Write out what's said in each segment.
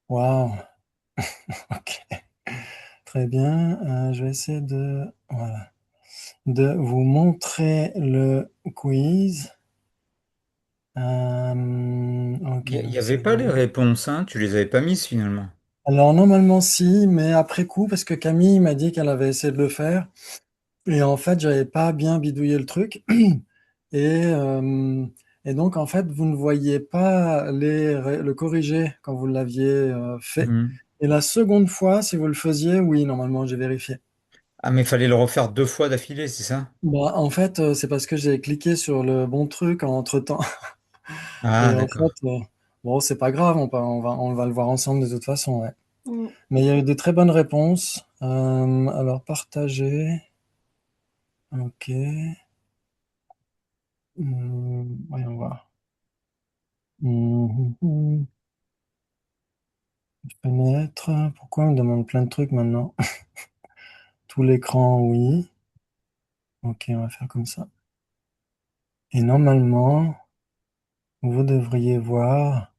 Waouh, ok, très bien. Je vais essayer voilà, de vous montrer le quiz. Ok, Il n'y donc avait c'est pas les bon. réponses, hein, tu les avais pas mises finalement. Alors normalement si, mais après coup, parce que Camille m'a dit qu'elle avait essayé de le faire, et en fait, j'avais pas bien bidouillé le truc. Et, euh, et donc, en fait, vous ne voyez pas le corrigé quand vous l'aviez fait. Mhm. Et la seconde fois, si vous le faisiez, oui, normalement, j'ai vérifié. Ah, mais il fallait le refaire deux fois d'affilée, c'est ça? Bah, en fait, c'est parce que j'ai cliqué sur le bon truc entre-temps. Ah, Et en fait, d'accord. bon, c'est pas grave, on va le voir ensemble de toute façon, ouais. Mm. Mais il y a eu des très bonnes réponses. Alors, partager. Ok. Voyons voir. Mhm. Fenêtre. Pourquoi on me demande plein de trucs maintenant? Tout l'écran, oui. Ok, on va faire comme ça. Et normalement, vous devriez voir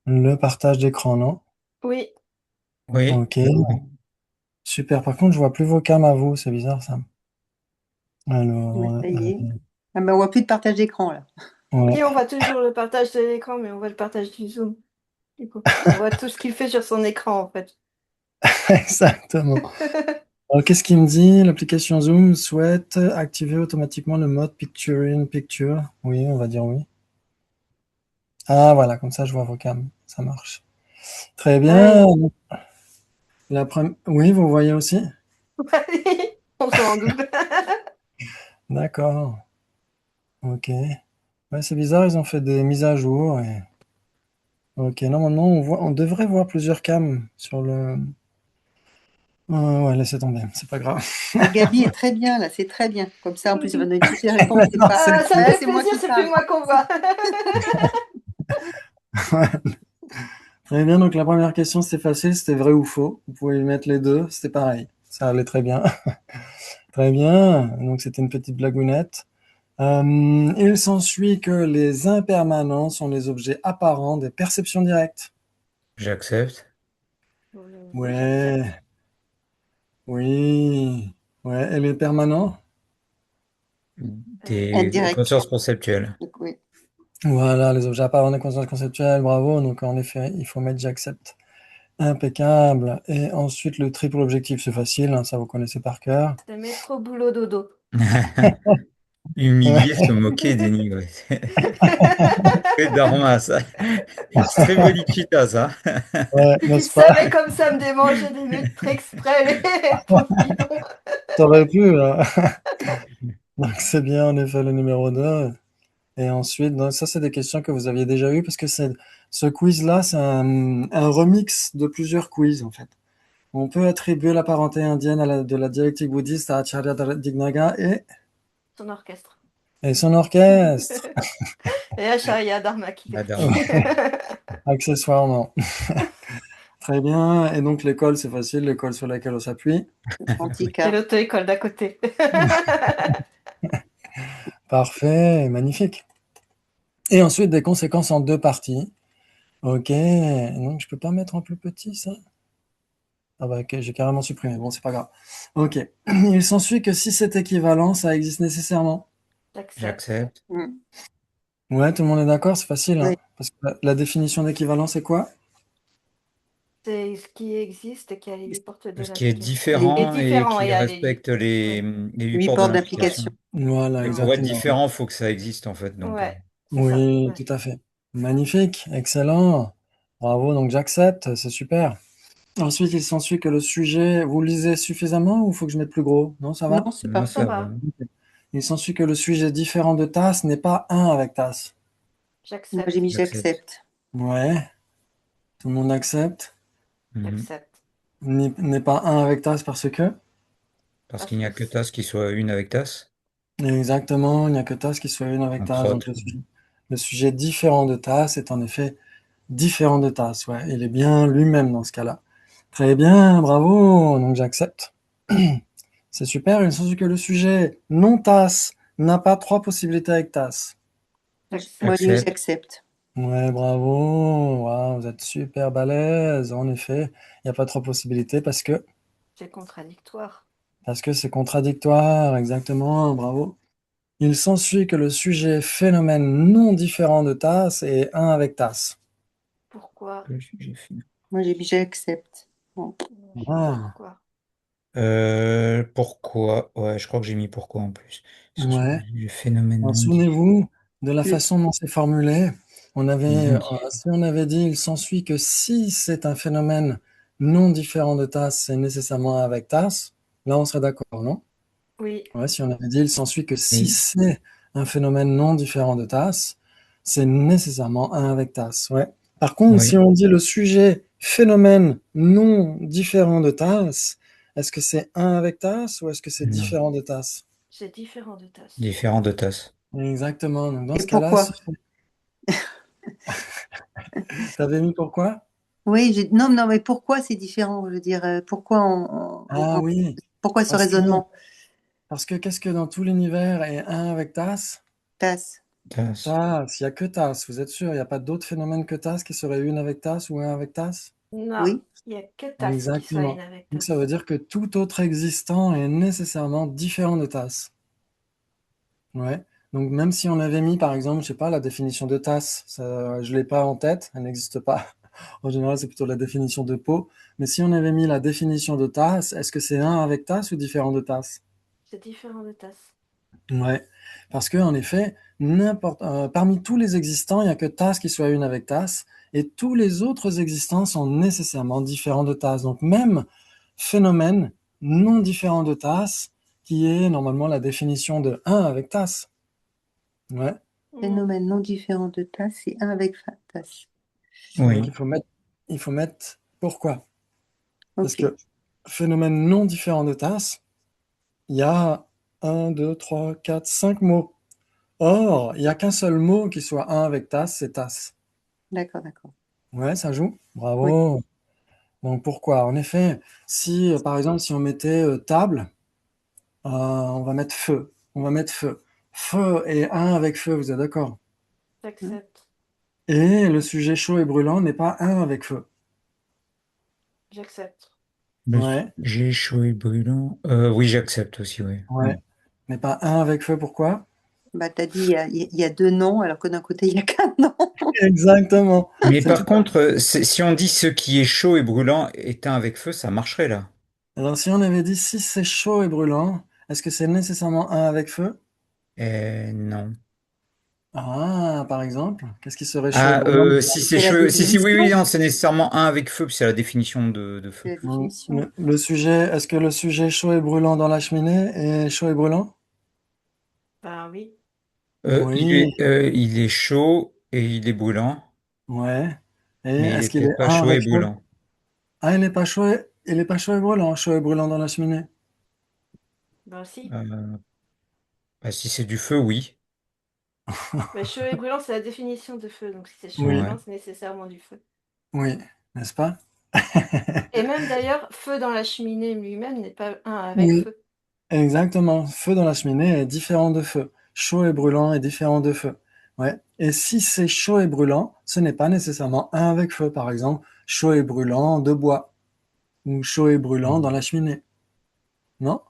le partage d'écran, non? Oui. Oui. Ok, super. Par contre, je vois plus vos cams à vous, c'est bizarre ça. Ouais, Alors, ça y est. Ah ben, on voit plus de partage d'écran là. ouais, Et on voit toujours le partage de l'écran, mais on voit le partage du Zoom. Du coup, on voit tout ce qu'il fait sur son écran, en fait. exactement. Alors, qu'est-ce qu'il me dit? L'application Zoom souhaite activer automatiquement le mode Picture in Picture. Oui, on va dire oui. Ah, voilà, comme ça, je vois vos cams. Ça marche. Très bien. Ouais. Oui, vous voyez aussi? On s'en doute. D'accord. Ok. Ouais, c'est bizarre, ils ont fait des mises à jour. Ok, normalement, on devrait voir plusieurs cams sur le. Ouais, laissez tomber, c'est pas grave. Ah, Gabi est très bien là, c'est très bien. Comme ça, en plus, elle va donner toutes les réponses. C'est Non, pas, Ah, ça me ah, fait c'est moi plaisir, qui c'est plus parle. moi qu'on voit. Très bien, donc la première question, c'était facile, c'était vrai ou faux. Vous pouvez mettre les deux, c'était pareil. Ça allait très bien. Très bien, donc c'était une petite blagounette. Il s'ensuit que les impermanents sont les objets apparents des perceptions directes. J'accepte. Oui, j'accepte. Ouais, oui, ouais, et les permanents? Des Indirect. consciences conceptuelles. Donc, oui. Voilà, les objets apparents des consciences conceptuelles, bravo. Donc en effet, il faut mettre j'accepte. Impeccable. Et ensuite, le triple objectif, c'est facile, hein, ça vous connaissez par cœur. C'est métro, boulot, dodo. Ouais, Humilier, se moquer, dénigrer. C'est Dharma, ça. C'est très bodhicitta, ça. ouais, Il n'est-ce pas? savait comme ça me démanger des muscles exprès, les pauvres bidons. T'aurais pu, hein. Donc c'est bien en effet le numéro 2. Et ensuite, donc, ça, c'est des questions que vous aviez déjà eues parce que ce quiz-là, c'est un remix de plusieurs quiz en fait. On peut attribuer la parenté indienne de la dialectique bouddhiste à Acharya Dignaga Son orchestre. et son orchestre, Et Acharya Dharma qui fait partie. Dharma. accessoirement. Très bien. Et donc l'école, c'est facile, l'école sur laquelle on s'appuie. Et Antica. l'auto-école d'à côté. Parfait, magnifique. Et ensuite, des conséquences en deux parties. Ok, donc je peux pas mettre en plus petit ça? Ah bah ok, j'ai carrément supprimé. Bon, c'est pas grave. Ok. Il s'ensuit que si c'est équivalent, ça existe nécessairement. J'accepte. J'accepte. Mm. Ouais, tout le monde est d'accord, c'est facile, Oui. hein. Parce que la définition d'équivalent, c'est quoi? C'est ce qui existe et qui a les portes de Ce qui est l'application. Et différent et différent, qui et allez. respecte Ouais. les huit Huit portes de portes d'implication. l'implication. Voilà, Et Mm. pour être exactement. différent, il faut que ça existe, en fait. Donc, Ouais, c'est ça. Oui, Ouais. tout à fait. Magnifique, excellent. Bravo, donc j'accepte, c'est super. Ensuite, il s'ensuit que le sujet, vous le lisez suffisamment ou faut que je mette plus gros? Non, ça va? Non, c'est moi, Ça ça parfait. va. va. Il s'ensuit que le sujet différent de tasse n'est pas un avec tasse. Moi, j'ai J'accepte. mis J'accepte. j'accepte. Ouais, tout le monde accepte. Mhm. J'accepte. N'est pas un avec tasse parce que. Parce Parce qu'il n'y que a que tasse qui soit une avec tasse, Exactement, il n'y a que tasse qui soit une avec entre tasse. Donc autres. le sujet différent de tasse est en effet différent de tasse. Ouais, il est bien lui-même dans ce cas-là. Très bien, bravo. Donc j'accepte. C'est super. Il s'agit que le sujet non tasse n'a pas trois possibilités avec tasse. Moi, j'ai mis J'accepte. j'accepte. Ouais, bravo. Waouh, vous êtes super balèze. En effet, il n'y a pas trop de possibilités C'est contradictoire. parce que c'est contradictoire. Exactement, bravo. Il s'ensuit que le sujet phénomène non différent de tasse est un avec tasse. Pourquoi? J'ai fait. Moi, j'ai mis j'accepte. Bon. Je sais pas Ah, pourquoi. Pourquoi? Ouais, je crois que j'ai mis pourquoi en plus. ouais. Le phénomène Alors, non dit. souvenez-vous de la Le- façon dont c'est formulé. Non dit. Si on avait dit, il s'ensuit que si c'est un phénomène non différent de tasse, c'est nécessairement un avec tasse. Là, on serait d'accord, non? Oui. Ouais, si on avait dit, il s'ensuit que si Oui, c'est un phénomène non différent de tasse, c'est nécessairement un avec tasse. Ouais. Par contre, si oui, on dit le sujet phénomène non différent de tasse, est-ce que c'est un avec tasse ou est-ce que c'est non. différent de tasse? C'est différent de tasse. Différent de tasse. Exactement. Donc, dans Et ce cas-là, pourquoi? t'avais mis pourquoi? Oui, non, non, mais pourquoi c'est différent? Je veux dire, pourquoi Ah oui, pourquoi ce parce que, raisonnement? parce que qu'est-ce que dans tout l'univers est un avec tasse? Tasse. Tasse. Tasse, il n'y a que tasse, vous êtes sûr? Il n'y a pas d'autre phénomène que tasse qui serait une avec tasse ou un avec tasse? Non, Oui, il n'y a que tasse qui soit une Exactement. avec Donc ça veut tasse. dire que tout autre existant est nécessairement différent de tasse. Ouais. Donc même si on avait mis, par exemple, je sais pas, la définition de tasse, ça, je l'ai pas en tête, elle n'existe pas. En général, c'est plutôt la définition de pot. Mais si on avait mis la définition de tasse, est-ce que c'est un avec tasse ou différent de tasse? C'est différent de tasse. Ouais. Parce que en effet, parmi tous les existants, il n'y a que tasse qui soit une avec tasse, et tous les autres existants sont nécessairement différents de tasse. Donc même phénomène non différent de tasse, qui est normalement la définition de un avec tasse. Ouais. Hmm. phénomène non différent de tasse, c'est un avec tasse. Donc Oui. il faut mettre pourquoi? Parce Ok. que phénomène non différent de tasse, il y a un, 2, 3, 4, 5 mots. Or, il n'y a qu'un seul mot qui soit un avec tasse, c'est tasse. D'accord, d'accord. Ouais, ça joue. Oui. Bravo. Donc pourquoi? En effet, si par exemple si on mettait table, on va mettre feu. On va mettre feu. Feu et un avec feu, vous êtes d'accord? Hein. J'accepte. Et le sujet chaud et brûlant n'est pas un avec feu. J'accepte. Le Ouais, sujet chaud et brûlant. Oui, j'accepte aussi, oui. ouais. N'est pas un avec feu, pourquoi? Bah, t'as dit, il y a deux noms, alors que d'un côté, il y a qu'un nom. Exactement. Mais C'est tout par contre, si on dit ce qui est chaud et brûlant éteint avec feu, ça marcherait là. Alors si on avait dit si c'est chaud et brûlant, est-ce que c'est nécessairement un avec feu? Non. Ah, par exemple, qu'est-ce qui serait chaud et Ah, brûlant? si c'est C'est la chaud. Si, oui, oui, définition. non, c'est nécessairement un avec feu, puis c'est la définition de C'est feu. la définition. Le sujet, est-ce que le sujet chaud et brûlant dans la cheminée est chaud et brûlant? Ben oui. Oui, Il est chaud et il est brûlant, ouais. Et mais il est est-ce qu'il peut-être est pas un chaud et avec feu? brûlant. Ah, il est pas chaud et brûlant dans la cheminée. Ben si. Euh, Bah, si c'est du feu, oui. Ben, chaud et brûlant, c'est la définition de feu. Donc si c'est chaud et Oui, Ouais. brûlant, c'est nécessairement du feu. oui, n'est-ce pas? Et même d'ailleurs, feu dans la cheminée lui-même n'est pas un avec Oui, feu. exactement. Feu dans la cheminée est différent de feu. Chaud et brûlant est différent de feu. Ouais. Et si c'est chaud et brûlant, ce n'est pas nécessairement un avec feu. Par exemple, chaud et brûlant de bois ou chaud et brûlant dans la cheminée. Non?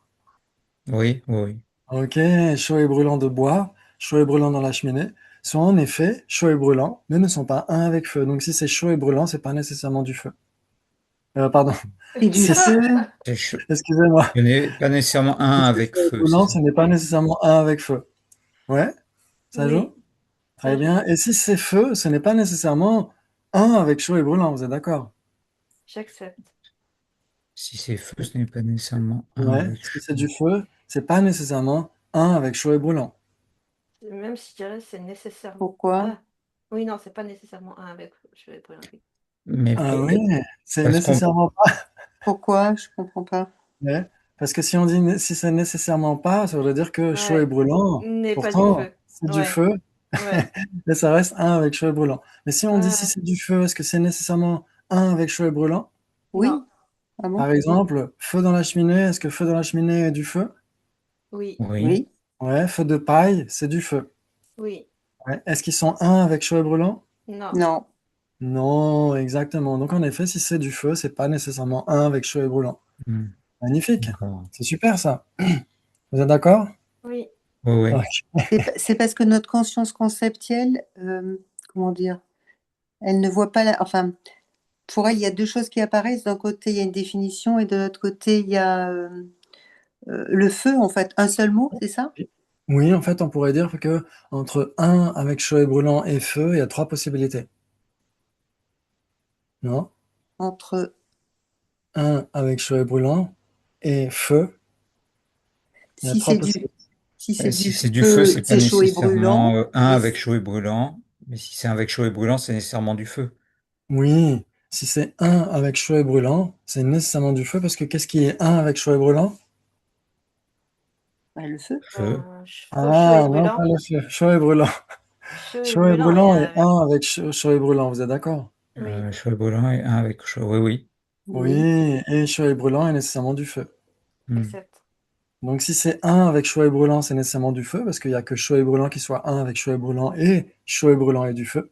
Oui, oui, oui. Ok, chaud et brûlant de bois, chaud et brûlant dans la cheminée, sont en effet chauds et brûlants, mais ne sont pas un avec feu. Donc si c'est chaud et brûlant, c'est pas nécessairement du feu. Pardon. Et du Si c'est, feu. C'est chaud. excusez-moi. Il n'y en a pas nécessairement Si un c'est avec chaud et feu, c'est brûlant, ça. ce n'est pas nécessairement un avec feu. Ouais, ça joue? Oui, Très ça joue. bien. Et si c'est feu, ce n'est pas nécessairement un avec chaud et brûlant, vous êtes d'accord? J'accepte. Si c'est feu, ce n'est pas nécessairement un Ouais. avec Si c'est chaud. du feu, c'est pas nécessairement un avec chaud et brûlant. Même si je dirais c'est nécessairement. Pourquoi? Ah, oui, non, c'est pas nécessairement un avec feu. Je vais brûler. Mais Ah oui, c'est parce qu'on nécessairement. Pourquoi? Je comprends pas. Ouais. Parce que si on dit si c'est nécessairement pas, ça veut dire que chaud et Ouais, brûlant, n'est pas du pourtant, feu. c'est du Ouais, feu, ouais. mais ça reste un avec chaud et brûlant. Mais si on dit si Ouais. c'est du feu, est-ce que c'est nécessairement un avec chaud et brûlant? Non, Oui? Ah Par bon? exemple, feu dans la cheminée, est-ce que feu dans la cheminée est du feu? oui, oui, Oui? Ouais, feu de paille, c'est du feu. oui, Ouais. Est-ce qu'ils sont un avec chaud et brûlant? Non. Non. Non, exactement. Donc en effet, si c'est du feu, c'est pas nécessairement un avec chaud et brûlant. Hmm, Magnifique. d'accord. C'est super ça. Vous êtes d'accord? Oui. Oui, oui. Ok. C'est parce que notre conscience conceptuelle, comment dire, elle ne voit pas la. Enfin, pour elle, il y a deux choses qui apparaissent. D'un côté, il y a une définition et de l'autre côté, il y a le feu, en fait. Un seul mot, c'est ça? Oui, en fait, on pourrait dire que entre un avec chaud et brûlant et feu, il y a trois possibilités. Non? Entre. Un avec chaud et brûlant et feu, il y a Si trois c'est du, possibilités. si c'est Si du c'est du feu, feu, c'est pas c'est chaud et nécessairement brûlant. un Et avec chaud et brûlant. Mais si c'est un avec chaud et brûlant, c'est nécessairement du feu. Oui, si c'est un avec chaud et brûlant, c'est nécessairement du feu parce que qu'est-ce qui est un avec chaud et brûlant? bah, le feu. Feu. Chaud et Ah, non, pas brûlant. le feu, chaud et brûlant. Chaud et Chaud et brûlant et brûlant et avec. un avec chaud et brûlant, vous êtes d'accord? Oui, Chaud et brûlant et un avec chaud. Oui, oui. Oui. Oui, et chaud et brûlant est nécessairement du feu. Hmm. accepte. Donc si c'est un avec chaud et brûlant, c'est nécessairement du feu, parce qu'il n'y a que chaud et brûlant qui soit un avec chaud et brûlant et du feu.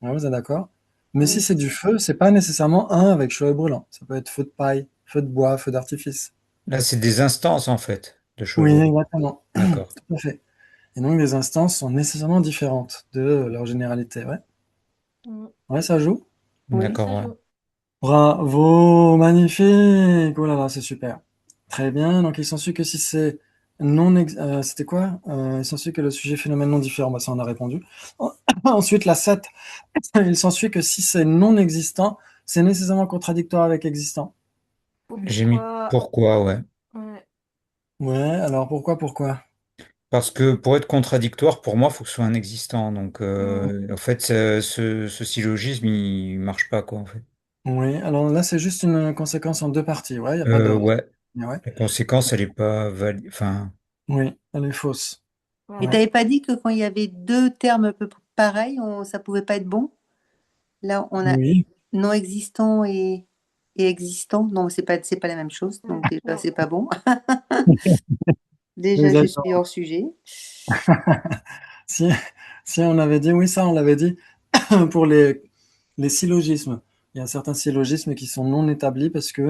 Ouais, vous êtes d'accord? Mais si Oui. c'est du feu, c'est pas nécessairement un avec chaud et brûlant. Ça peut être feu de paille, feu de bois, feu d'artifice. Là, c'est des instances, en fait, de chaud et Oui, brûlant. exactement. D'accord. Tout à fait. Et donc les instances sont nécessairement différentes de leur généralité. Ouais, Mm. ouais, ça joue. Oui. D'accord, Ça ouais. joue. Bravo, magnifique. Oh là là, c'est super. Très bien. Donc il s'ensuit que si c'est c'était quoi? Il s'ensuit que le sujet phénomène non différent, bah, ça on a répondu. Ensuite, la 7. Il s'ensuit que si c'est non existant, c'est nécessairement contradictoire avec existant. J'ai mis Pourquoi? pourquoi, ouais. Ouais. Ouais, alors pourquoi? Parce que pour être contradictoire, pour moi, il faut que ce soit un existant. Donc, Mm. en fait, ce syllogisme, il marche pas, quoi, en fait. Oui, alors là, c'est juste une conséquence en deux parties. Ouais, il n'y a pas de. Ouais. Ouais. La conséquence, elle est pas valide. Enfin, Oui, elle est fausse. Et Ouais. Ouais. t'avais pas dit que quand il y avait deux termes un peu pareils, ça pouvait pas être bon? Là, on a Oui, non existant et existant. Non, c'est pas la même chose. Mm. Donc déjà, Non. c'est pas bon. Déjà, je suis exactement. hors sujet. Si, si on avait dit, oui, ça, on l'avait dit pour les syllogismes. Il y a certains syllogismes qui sont non établis parce que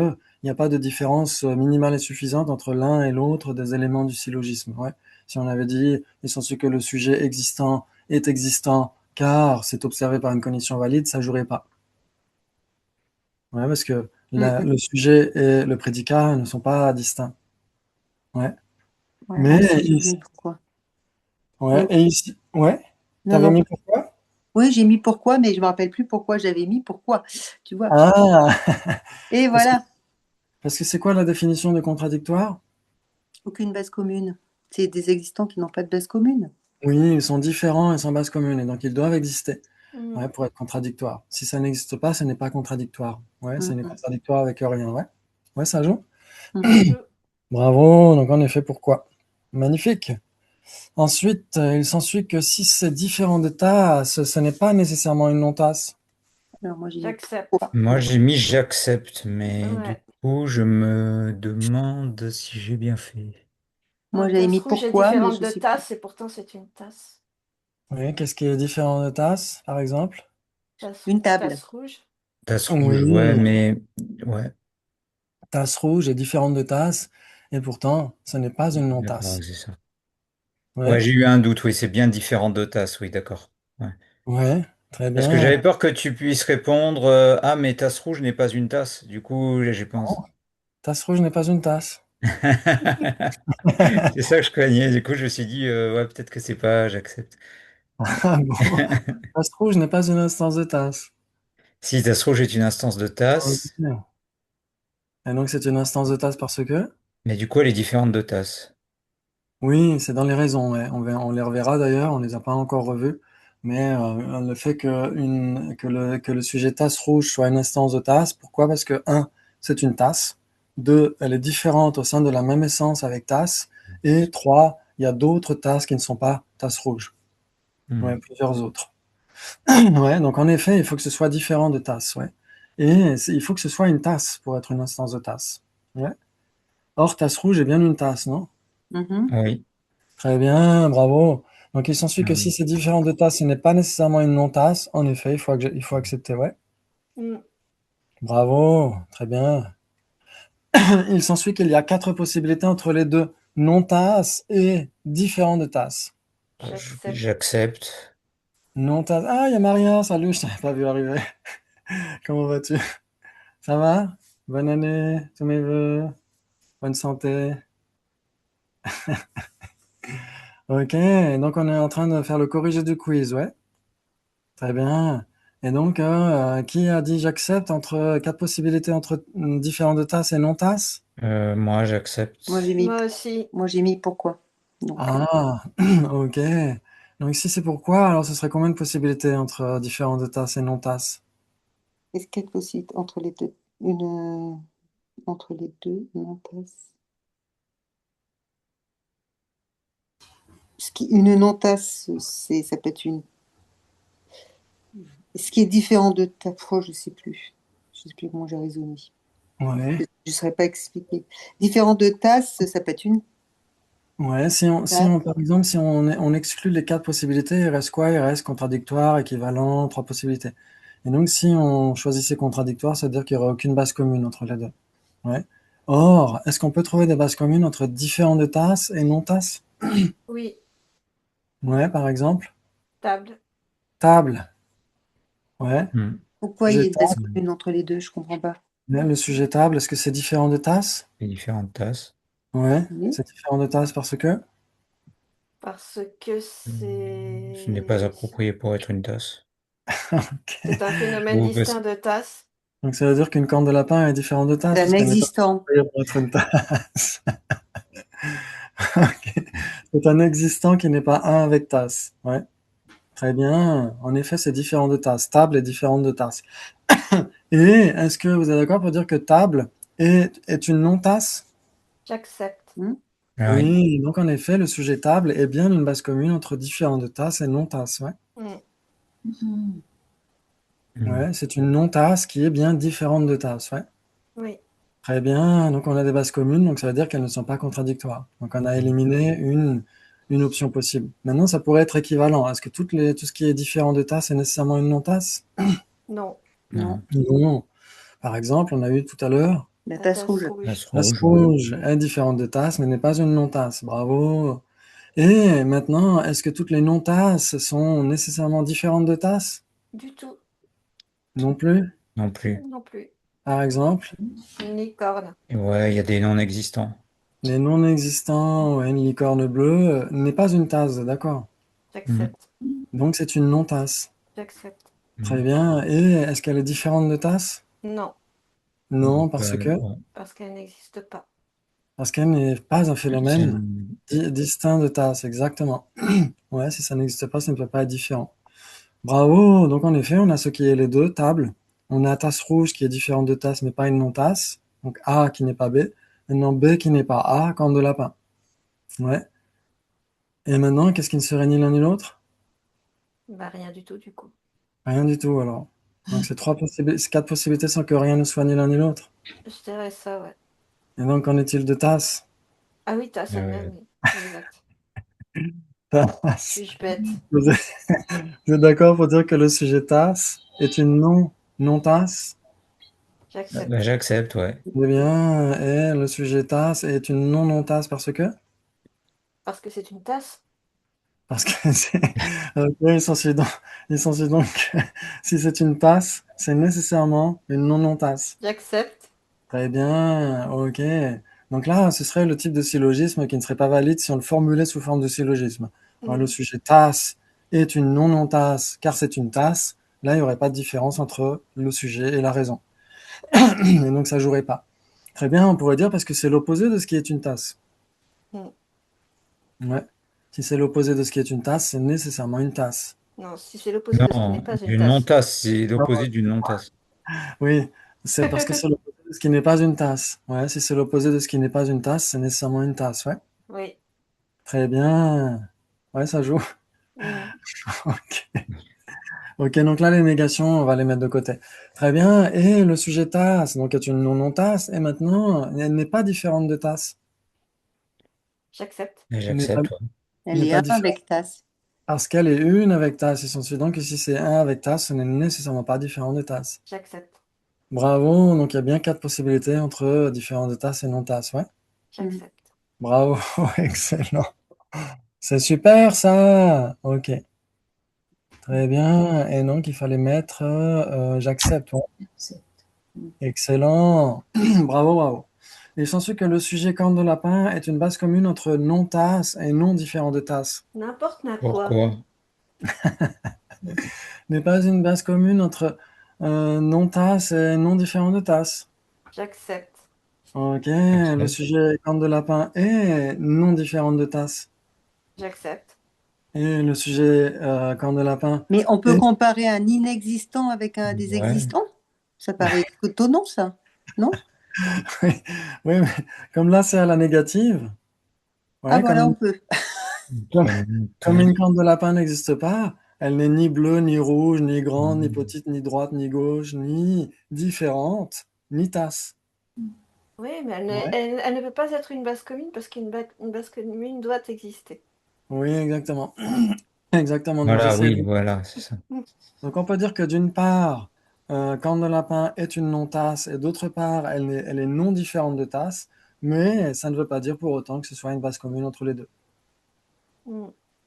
il n'y a pas de différence minimale et suffisante entre l'un et l'autre des éléments du syllogisme. Ouais. Si on avait dit, il s'ensuit que le sujet existant est existant car c'est observé par une condition valide, ça jouerait pas. Ouais, parce que Mm, mm. le sujet et le prédicat ne sont pas distincts. Ouais. Ouais, moi Mais aussi, j'ai mis ici, pourquoi. ouais, Mais et ici, ouais, non, t'avais non. mis pourquoi? Oui, j'ai mis pourquoi, mais je me rappelle plus pourquoi j'avais mis pourquoi. Tu vois. Ah, Et parce que voilà, parce que c'est quoi la définition de contradictoire? aucune base commune. C'est des existants qui n'ont pas de base commune. Oui, ils sont différents et sans base commune, et donc ils doivent exister, Mm. ouais, pour être contradictoires. Si ça n'existe pas, ce n'est pas contradictoire. Ouais, ce Mm, n'est mm, contradictoire avec rien. Ouais, ouais, ça joue. Ça mhm. joue. Bravo. Donc en effet, pourquoi? Magnifique. Ensuite, il s'ensuit que si c'est différent de tasse, ce n'est pas nécessairement une non-tasse. Alors moi, j'ai mis J'accepte. pourquoi. moi, j'ai mis j'accepte, mais du Ouais. coup, je me demande si j'ai bien fait. Moi, j'avais Tasse mis rouge est pourquoi, mais différente je de sais plus. tasse et pourtant c'est une tasse. Oui, qu'est-ce qui est différent de tasse, par exemple? Une table. Tasse rouge. Tasse rouge, ouais, Oui, mais ouais, tasse rouge est différente de tasse, et pourtant, ce n'est pas une d'accord, ouais, non-tasse. c'est ça. Ouais, Ouais, j'ai eu un doute, oui, c'est bien différent de tasse, oui, d'accord. Ouais. ouais, très Parce que bien. j'avais peur que tu puisses répondre ah, mais tasse rouge n'est pas une tasse. Du coup, j'ai pensé. Tasse rouge n'est pas une tasse. C'est ça que je craignais. Du coup, je me suis dit, ouais, peut-être que c'est pas, j'accepte. Ah bon, tasse rouge n'est pas une instance de tasse. Si tasse rouge est une instance de tasse, Ok. Et donc c'est une instance de tasse parce que? mais du coup, elle est différente de tasse. Oui, c'est dans les raisons. Ouais. On les reverra d'ailleurs, on les a pas encore revus. Mais le fait que le sujet tasse rouge soit une instance de tasse, pourquoi? Parce que, un, c'est une tasse. Deux, elle est différente au sein de la même essence avec tasse. Et trois, il y a d'autres tasses qui ne sont pas tasse rouge. Ouais, Hmm. plusieurs autres. Ouais, donc en effet, il faut que ce soit différent de tasse. Ouais. Et il faut que ce soit une tasse pour être une instance de tasse. Ouais. Or, tasse rouge est bien une tasse, non? Mhm. Très bien, bravo. Donc, il s'ensuit Ah que si oui. c'est différent de tasse, ce n'est pas nécessairement une non-tasse. En effet, il faut accepter, ouais. Mm. Bravo, très bien. Il s'ensuit qu'il y a 4 possibilités entre les deux non-tasses et différents de tasses. J'accepte. J'accepte. Non-tasse. Ah, il y a Maria, salut, je t'avais pas vu arriver. Comment vas-tu? Ça va? Bonne année, tous mes vœux, bonne santé. Ok, donc on est en train de faire le corrigé du quiz, ouais. Très bien. Et donc, qui a dit j'accepte entre 4 possibilités entre différents de tasses et non-tasses? Moi, Moi, j'accepte. Moi aussi. j'ai mis pourquoi. Donc, Ah, ok. Donc si c'est pourquoi, alors ce serait combien de possibilités entre différents de tasses et non-tasses? est-ce qu'il y a possible entre les deux, entre les deux, une tasse. Une non-tasse, ça peut être une. Ce qui est différent de ta foi, je sais plus. Je sais plus comment j'ai raisonné. Ouais. Je ne saurais pas expliquer. Différent de tasse, ça peut être une Ouais, tasse. par exemple, si on exclut les 4 possibilités, il reste quoi? Il reste contradictoire, équivalent, 3 possibilités. Et donc, si on choisissait contradictoire, ça veut dire qu'il n'y aurait aucune base commune entre les deux. Ouais. Or, est-ce qu'on peut trouver des bases communes entre différents de tasses et non-tasses? Oui. Ouais, par exemple, Table. table. Ouais. Pourquoi il y a Sujet une base table. commune entre les deux? Je comprends pas. Ouais, le sujet table, est-ce que c'est différent de tasse? Les différentes tasses. Ouais, Oui. c'est différent de tasse parce que. Parce que Ce n'est pas c'est approprié pour être une tasse. c'est un phénomène Ou distinct de tasse. Donc ça veut dire qu'une corne de lapin est différente de tasse C'est un parce qu'elle n'est pas existant. appropriée pour être une tasse. Ok. C'est un existant qui n'est pas un avec tasse. Ouais, très bien. En effet, c'est différent de tasse. Table est différente de tasse. Et est-ce que vous êtes d'accord pour dire que table est une non-tasse? J'accepte. Ah oui. Oui, donc en effet, le sujet table est bien une base commune entre différentes tasses et non-tasses. Ouais. Mm. Mhm. Mm. Ouais, c'est une non-tasse qui est bien différente de tasse. Ouais. Oui. Très bien, donc on a des bases communes, donc ça veut dire qu'elles ne sont pas contradictoires. Donc on a éliminé une option possible. Maintenant, ça pourrait être équivalent. Est-ce que tout ce qui est différent de tasse est nécessairement une non-tasse? Non. Non. Non. Non. Par exemple, on a eu tout à l'heure, La La tasse tasse rouge. Tasse rouge. tasse rouge, ouais. rouge est différente de tasse, mais n'est pas une non-tasse. Bravo. Et maintenant, est-ce que toutes les non-tasses sont nécessairement différentes de tasses? Du tout. Non plus. Non plus. Non plus. Par exemple, Une licorne. Et ouais, il y a des non-existants. les non-existants, ouais, une licorne bleue n'est pas une tasse, d'accord. Mm. J'accepte. Donc c'est une non-tasse. J'accepte. Très Mm. bien. Et est-ce qu'elle est différente de tasse? Non. Non, parce Bah, que ouais. Parce qu'elle n'existe pas. parce qu'elle n'est pas un C'est phénomène distinct de tasse, exactement. Ouais, si ça n'existe pas, ça ne peut pas être différent. Bravo. Donc en effet, on a ce qui est les deux tables. On a tasse rouge qui est différente de tasse, mais pas une non-tasse. Donc A qui n'est pas B. Maintenant B qui n'est pas A, corne de lapin. Ouais. Et maintenant, qu'est-ce qui ne serait ni l'un ni l'autre? Bah rien du tout du coup. Rien du tout alors. Donc ces 4 possibilités sans que rien ne soit ni l'un ni l'autre. Je dirais ça, ouais. Et donc qu'en est-il de tasse? Ah oui, tasse euh, elle-même, oui. Exact. Tasse. Suis-je bête? Vous êtes, vous êtes d'accord pour dire que le sujet tasse est une non-tasse? J'accepte. j'accepte, ouais. Eh bien, et le sujet tasse est une non-tasse parce que? Parce que c'est une tasse? Parce que c'est. Ok, il s'ensuit donc que si c'est une tasse, c'est nécessairement une non-tasse. J'accepte. Très bien, ok. Donc là, ce serait le type de syllogisme qui ne serait pas valide si on le formulait sous forme de syllogisme. Alors, le Mm. sujet tasse est une non-tasse car c'est une tasse. Là, il n'y aurait pas de différence entre le sujet et la raison. Et donc, ça jouerait pas. Très bien, on pourrait dire parce que c'est l'opposé de ce qui est une tasse. Mm. Ouais. Si c'est l'opposé de ce qui est une tasse, c'est nécessairement une tasse. Non, si c'est l'opposé de ce qui n'est Non, pas une une tasse. non-tasse, c'est l'opposé Ah, d'une non-tasse. oui, c'est parce que c'est l'opposé de ce qui n'est pas une tasse. Ouais, si c'est l'opposé de ce qui n'est pas une tasse, c'est nécessairement une tasse. Ouais. Oui. Très bien. Ouais, ça joue. Mm. Ok. Ok, donc là, les négations, on va les mettre de côté. Très bien. Et le sujet tasse, donc est une non-tasse. Et maintenant, elle n'est pas différente de tasse. J'accepte. Et Elle n'est pas, j'accepte, ouais. elle Elle n'est est pas un différente. avec tasse. Parce qu'elle est une avec tasse. Il s'ensuit donc que si c'est un avec tasse, ce n'est nécessairement pas différent de tasse. J'accepte. Bravo, donc il y a bien 4 possibilités entre différent de tasse et non tasse, ouais. J'accepte. Bravo, excellent. C'est super ça. Ok, très bien. Et donc il fallait mettre j'accepte. Ouais. C'est- Excellent. Bravo, bravo. Il s'ensuit que le sujet corne de lapin est une base commune entre non-tasse et non différent de tasse. N'importe quoi. Pourquoi? N'est pas une base commune entre non-tasse et non différent de tasse. J'accepte. Ok, le sujet corne de lapin est non différent de tasse. J'accepte. Et le sujet corne de lapin. Mais on peut Et- comparer un inexistant avec un des Ouais. existants? Ça paraît étonnant, ça, non? Oui, oui, mais comme là c'est à la négative, ouais, Ah, voilà, on comme, peut. comme une corne de lapin n'existe pas, elle n'est ni bleue, ni rouge, ni grande, ni Mhm. petite, ni droite, ni gauche, ni différente, ni tasse. Oui, mais Ouais. elle ne peut pas être une base commune parce une base commune doit exister. Oui, exactement. Exactement. Donc, Voilà, j'essaie oui, voilà, c'est ça. Donc on peut dire que d'une part, corne de lapin est une non-tasse et d'autre part, elle est non différente de tasse, mais ça ne veut pas dire pour autant que ce soit une base commune entre les deux. Mm.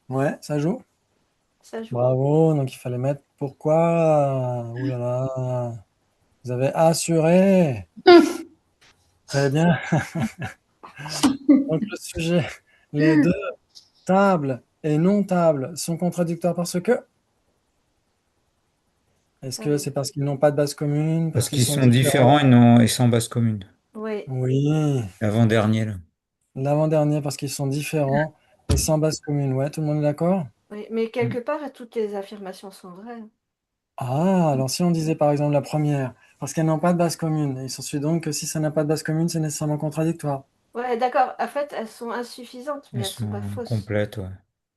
Ouais, ça joue? Ça joue. Bravo, donc il fallait mettre pourquoi. Ouh là là, vous avez assuré. Très bien. Donc le sujet, les deux, table et non table, sont contradictoires parce que? Est-ce que c'est parce qu'ils n'ont pas de base commune, parce Parce qu'ils qu'ils sont sont différents différents? et, non, et sans base commune. Oui. Oui. L'avant-dernier, là. L'avant-dernier parce qu'ils sont différents et sans base commune. Ouais, tout le monde est d'accord? Oui. Mais Mm. quelque part, toutes les affirmations sont vraies. Ah, alors si on disait par exemple la première, parce qu'elles n'ont pas de base commune, il s'ensuit donc que si ça n'a pas de base commune, c'est nécessairement contradictoire. Ouais, d'accord. En fait, elles sont insuffisantes, mais Elles elles sont pas sont fausses. complètes, ouais.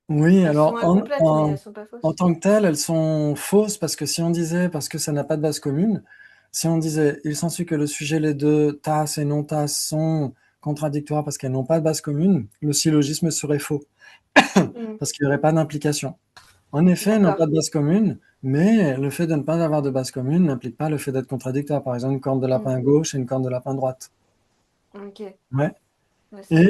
Oui, Elles sont alors incomplètes, mais elles sont pas en fausses. tant que telles, elles sont fausses parce que si on disait, parce que ça n'a pas de base commune, si on disait, il s'ensuit que le sujet, les deux, tasse et non tasse, sont contradictoires parce qu'elles n'ont pas de base commune, le syllogisme serait faux Mm. parce qu'il n'y aurait pas d'implication. En effet, elles n'ont pas D'accord. de base commune, mais le fait de ne pas avoir de base commune n'implique pas le fait d'être contradictoire. Par exemple, une corne de lapin gauche et une corne de lapin droite. Ok. Ouais. Ouais, c'est bon.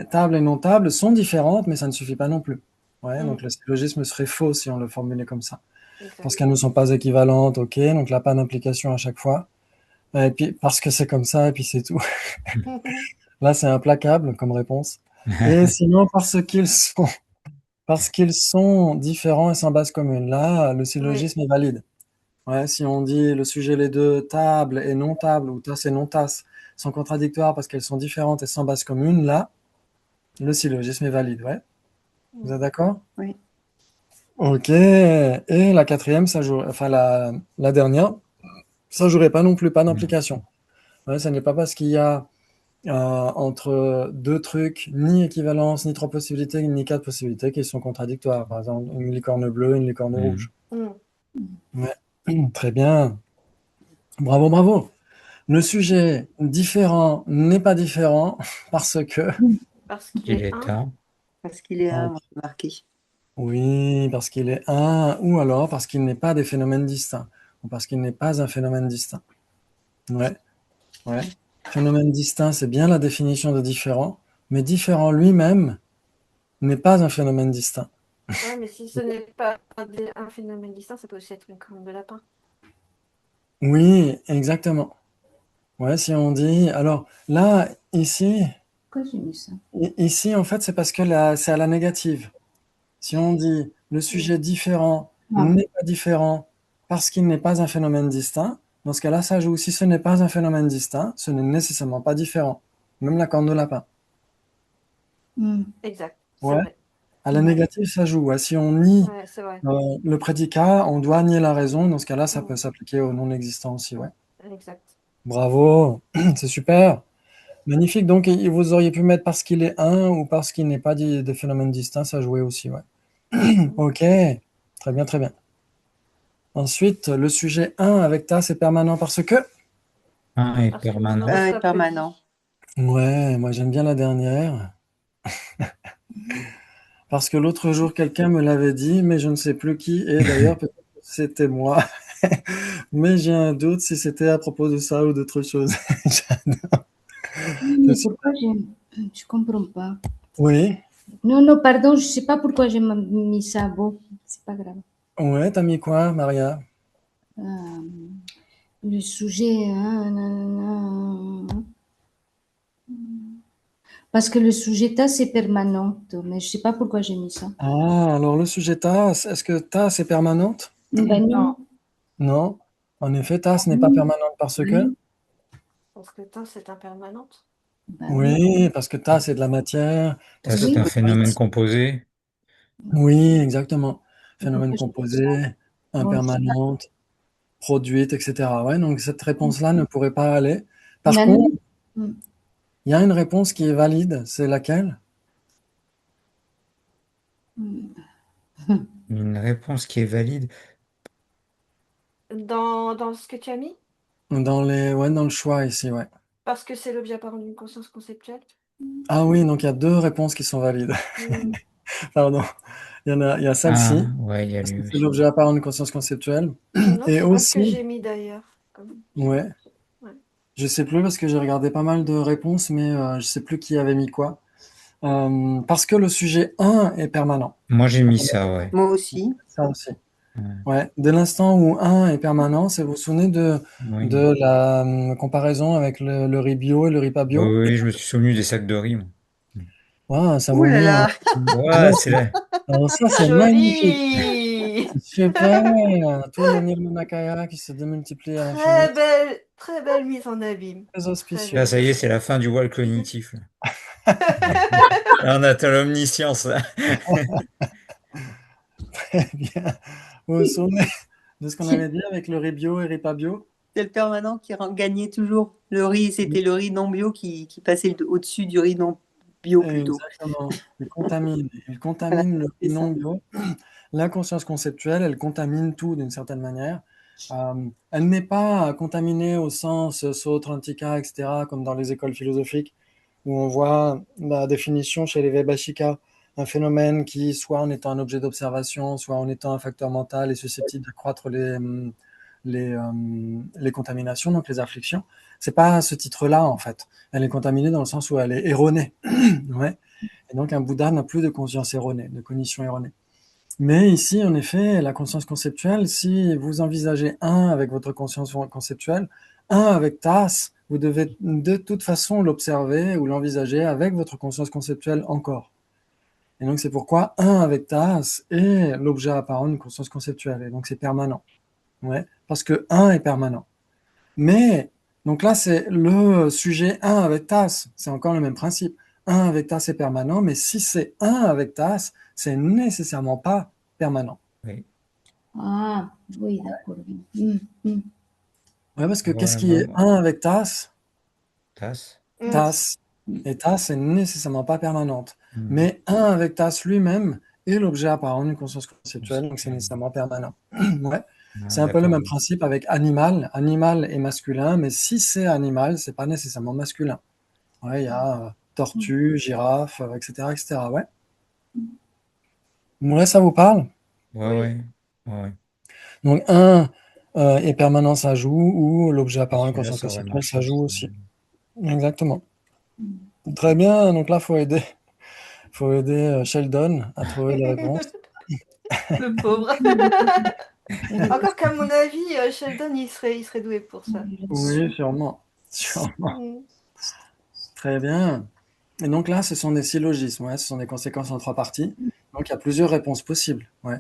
Et table et non table sont différentes, mais ça ne suffit pas non plus. Ouais, Mm. donc le syllogisme serait faux si on le formulait comme ça. Exact. Parce qu'elles ne sont pas équivalentes, ok, donc là, pas d'implication à chaque fois. Et puis, parce que c'est comme ça, et puis c'est tout. Là, c'est implacable comme réponse. Et sinon, parce qu'ils sont différents et sans base commune. Là, le Oui. syllogisme est valide. Ouais, si on dit le sujet, les deux, table et non table, ou tasse et non tasse, sont contradictoires parce qu'elles sont différentes et sans base commune, là, le syllogisme est valide. Ouais. Vous êtes d'accord? Oui. Ok. Et la quatrième, ça joue, enfin la dernière, ça jouerait pas non plus, pas d'implication. Ouais, ça n'est pas parce qu'il y a entre deux trucs, ni équivalence, ni trois possibilités, ni quatre possibilités qui sont contradictoires. Par exemple, une licorne bleue, une licorne rouge. Mm. Ouais. Très bien. Bravo, bravo. Le sujet différent n'est pas différent parce que, Parce qu'il Il est est un. tard. Parce qu'il est ah, un, marqué. oui, parce qu'il est un, ou alors parce qu'il n'est pas des phénomènes distincts, ou parce qu'il n'est pas un phénomène distinct. Ouais, ouais. Phénomène distinct, c'est bien la définition de différent, mais différent lui-même n'est pas un phénomène distinct. Ouais, mais si ce n'est pas un phénomène distinct, ça peut aussi être une corne de lapin. Oui, exactement. Ouais, si on dit, alors là, ici, Pourquoi j'ai mis ça? ici, en fait, c'est parce que là, c'est à la négative. Si on dit le sujet différent Ah. n'est pas différent parce qu'il n'est pas un phénomène distinct, dans ce cas-là, ça joue. Si ce n'est pas un phénomène distinct, ce n'est nécessairement pas différent. Même la corne de lapin. Exact. C'est Ouais. vrai. À la négative, ça joue. Ouais. Si on nie Ouais, c'est vrai. le prédicat, on doit nier la raison. Dans ce cas-là, ça Mm. peut s'appliquer au non existant aussi. Ouais. Exact. Bravo, c'est super. Magnifique. Donc, vous auriez pu mettre parce qu'il est un ou parce qu'il n'est pas des phénomènes distincts, ça jouait aussi. Ouais. Ok, très bien, très bien. Ensuite, le sujet un avec ta, c'est permanent parce que. Un est Parce que l'on permanent. ne Un est reçoit plus permanent. Ouais, moi j'aime bien la dernière. parce que l'autre jour, quelqu'un me l'avait dit, mais je ne sais plus qui, et d'ailleurs, peut-être que c'était moi. Mais j'ai un doute si c'était à propos de ça ou d'autre chose. Oui, mais pourquoi j'aime? Je comprends pas. Oui, Non, non, pardon, je sais pas pourquoi j'ai mis ça. Bon, c'est pas grave. ouais, t'as mis quoi, Maria? Le sujet, hein, nanana. Parce que le sujet tas c'est permanent, mais je sais pas pourquoi j'ai mis ça. Ah, alors le sujet tasse, est-ce que tasse est permanente? Ben non. Non. En effet, tasse n'est pas permanente parce que? Oui. Parce que tas, c'est impermanente. Ben oui. Oui, parce que tasse est de la matière. Parce Ça, que c'est un Oui. phénomène composé. oui, exactement. Et pourquoi Phénomène j'ai mis ça? composé, Bon, impermanente, produite, etc. Ouais, donc cette réponse-là ne pourrait pas aller. Par ben contre, non. il y a une réponse qui est valide, c'est laquelle? Une réponse qui est valide. Dans ce que tu as mis, Ouais, dans le choix ici, ouais. parce que c'est l'objet apparent d'une conscience conceptuelle. Ah oui, donc il y a deux réponses qui sont valides. Hmm. Pardon. Il y a Ah, celle-ci, ouais, il y a parce que lui c'est aussi. l'objet apparent d'une conscience conceptuelle. Non, Et c'est pas ce que aussi, j'ai mis d'ailleurs. ouais, Ouais. je sais plus parce que j'ai regardé pas mal de réponses, mais je sais plus qui avait mis quoi. Parce que le sujet un est permanent. Moi, j'ai mis ça, ouais. Moi aussi. Ça aussi. Ouais. Ouais. Dès l'instant où un est permanent, vous vous souvenez Oui. de la comparaison avec le riz bio et le riz pas Oui, bio? oui, je me suis souvenu des sacs de riz, moi. Ouais, ça Ouh vaut là mieux, hein. là! Là, Ouais, c'est là. alors ça, c'est magnifique. Joli! Super. Tout le Nirmanakaya qui se démultiplie à l'infini. Très belle mise en abîme. Très Très auspicieux. Là, belle. ça y est, c'est la fin du voile cognitif, là. Là, on atteint l'omniscience, là. Très bien. Vous vous souvenez de ce qu'on avait dit avec le riz bio et riz pas bio? C'est le permanent qui gagnait toujours. Le riz, c'était le riz non bio qui passait au-dessus du riz non bio plutôt. Exactement. Il contamine. Il Voilà, contamine le c'est riz ça. non bio. La conscience conceptuelle, elle contamine tout d'une certaine manière. Elle n'est pas contaminée au sens Sautrantika, etc., comme dans les écoles philosophiques, où on voit la définition chez les Vaibhashika, un phénomène qui, soit en étant un objet d'observation, soit en étant un facteur mental, est susceptible d'accroître les contaminations, donc les afflictions. C'est pas ce titre-là, en fait. Elle est contaminée dans le sens où elle est erronée. Ouais. Et donc, un Bouddha n'a plus de conscience erronée, de cognition erronée. Mais ici, en effet, la conscience conceptuelle, si vous envisagez un avec votre conscience conceptuelle, un avec TAS, vous devez de toute façon l'observer ou l'envisager avec votre conscience conceptuelle encore. Et donc c'est pourquoi un avec TAS est l'objet apparent d'une conscience conceptuelle. Et donc c'est permanent. Ouais, parce que un est permanent. Mais, donc là, c'est le sujet un avec TAS. C'est encore le même principe. Un avec TAS est permanent, mais si c'est un avec TAS, c'est nécessairement pas permanent. Oui. Ah, oui, d'accord. Ouais, parce que qu'est-ce Ouais, qui est un avec TAS? tasse. TAS. Et TAS est nécessairement pas permanente. Hmm. Mais un avec TAS lui-même est l'objet apparent d'une conscience conceptuelle, donc c'est nécessairement permanent. Ouais. Ah, C'est un peu le d'accord. même principe avec animal. Animal est masculin, mais si c'est animal, c'est pas nécessairement masculin. Ouais, il y a tortue, girafe, etc., etc. Ouais. Ouais, ça vous parle? Ouais, Oui. ouais. Ouais. Donc un est permanent, ça joue, ou l'objet apparent d'une Celui-là, conscience ça aurait conceptuelle, marché ça joue aussi. aussi. Exactement. Très bien. Donc là, faut aider Sheldon à trouver les réponses. Le pauvre. Encore qu'à mon avis, Sheldon, il serait doué pour ça. Oui, sûrement. Sûrement. Mm. Très bien. Et donc là, ce sont des syllogismes, ouais, ce sont des conséquences en trois parties. Donc il y a plusieurs réponses possibles. Ouais.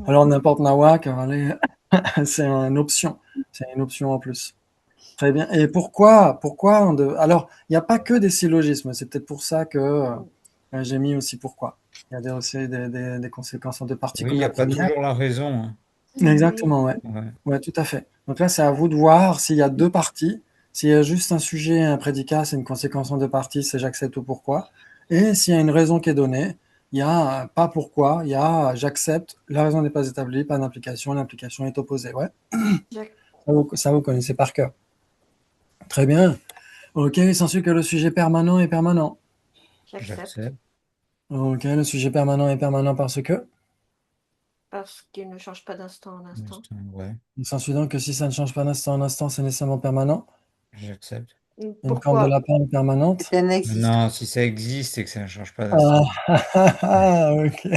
Alors n'importe nawak, allez, c'est une option. C'est une option en plus. Très bien. Et pourquoi alors, il n'y a pas que des syllogismes. C'est peut-être pour ça que j'ai mis aussi pourquoi. Il y a aussi des conséquences en deux parties Oui, il comme n'y la a pas première. toujours la raison, hein. Exactement, ouais. Ouais. Ouais, tout à fait. Donc là, c'est à vous de voir s'il y a deux parties. S'il y a juste un sujet et un prédicat, c'est une conséquence en deux parties, c'est j'accepte ou pourquoi. Et s'il y a une raison qui est donnée, il y a pas pourquoi, il y a j'accepte, la raison n'est pas établie, pas d'implication, l'implication est opposée. Ouais, Jack- ça vous connaissez par cœur. Très bien. Ok, il s'ensuit que le sujet permanent est permanent. J'accepte. J'accepte. Ok, le sujet permanent est permanent parce que. Parce qu'il ne change pas d'instant en instant. Ouais, Il s'ensuit donc que si ça ne change pas d'instant en instant, c'est nécessairement permanent. j'accepte. Une corne de Pourquoi? lapin est permanente. C'est un existant. Non, si ça existe et que ça ne change pas Ah, d'instant. ok.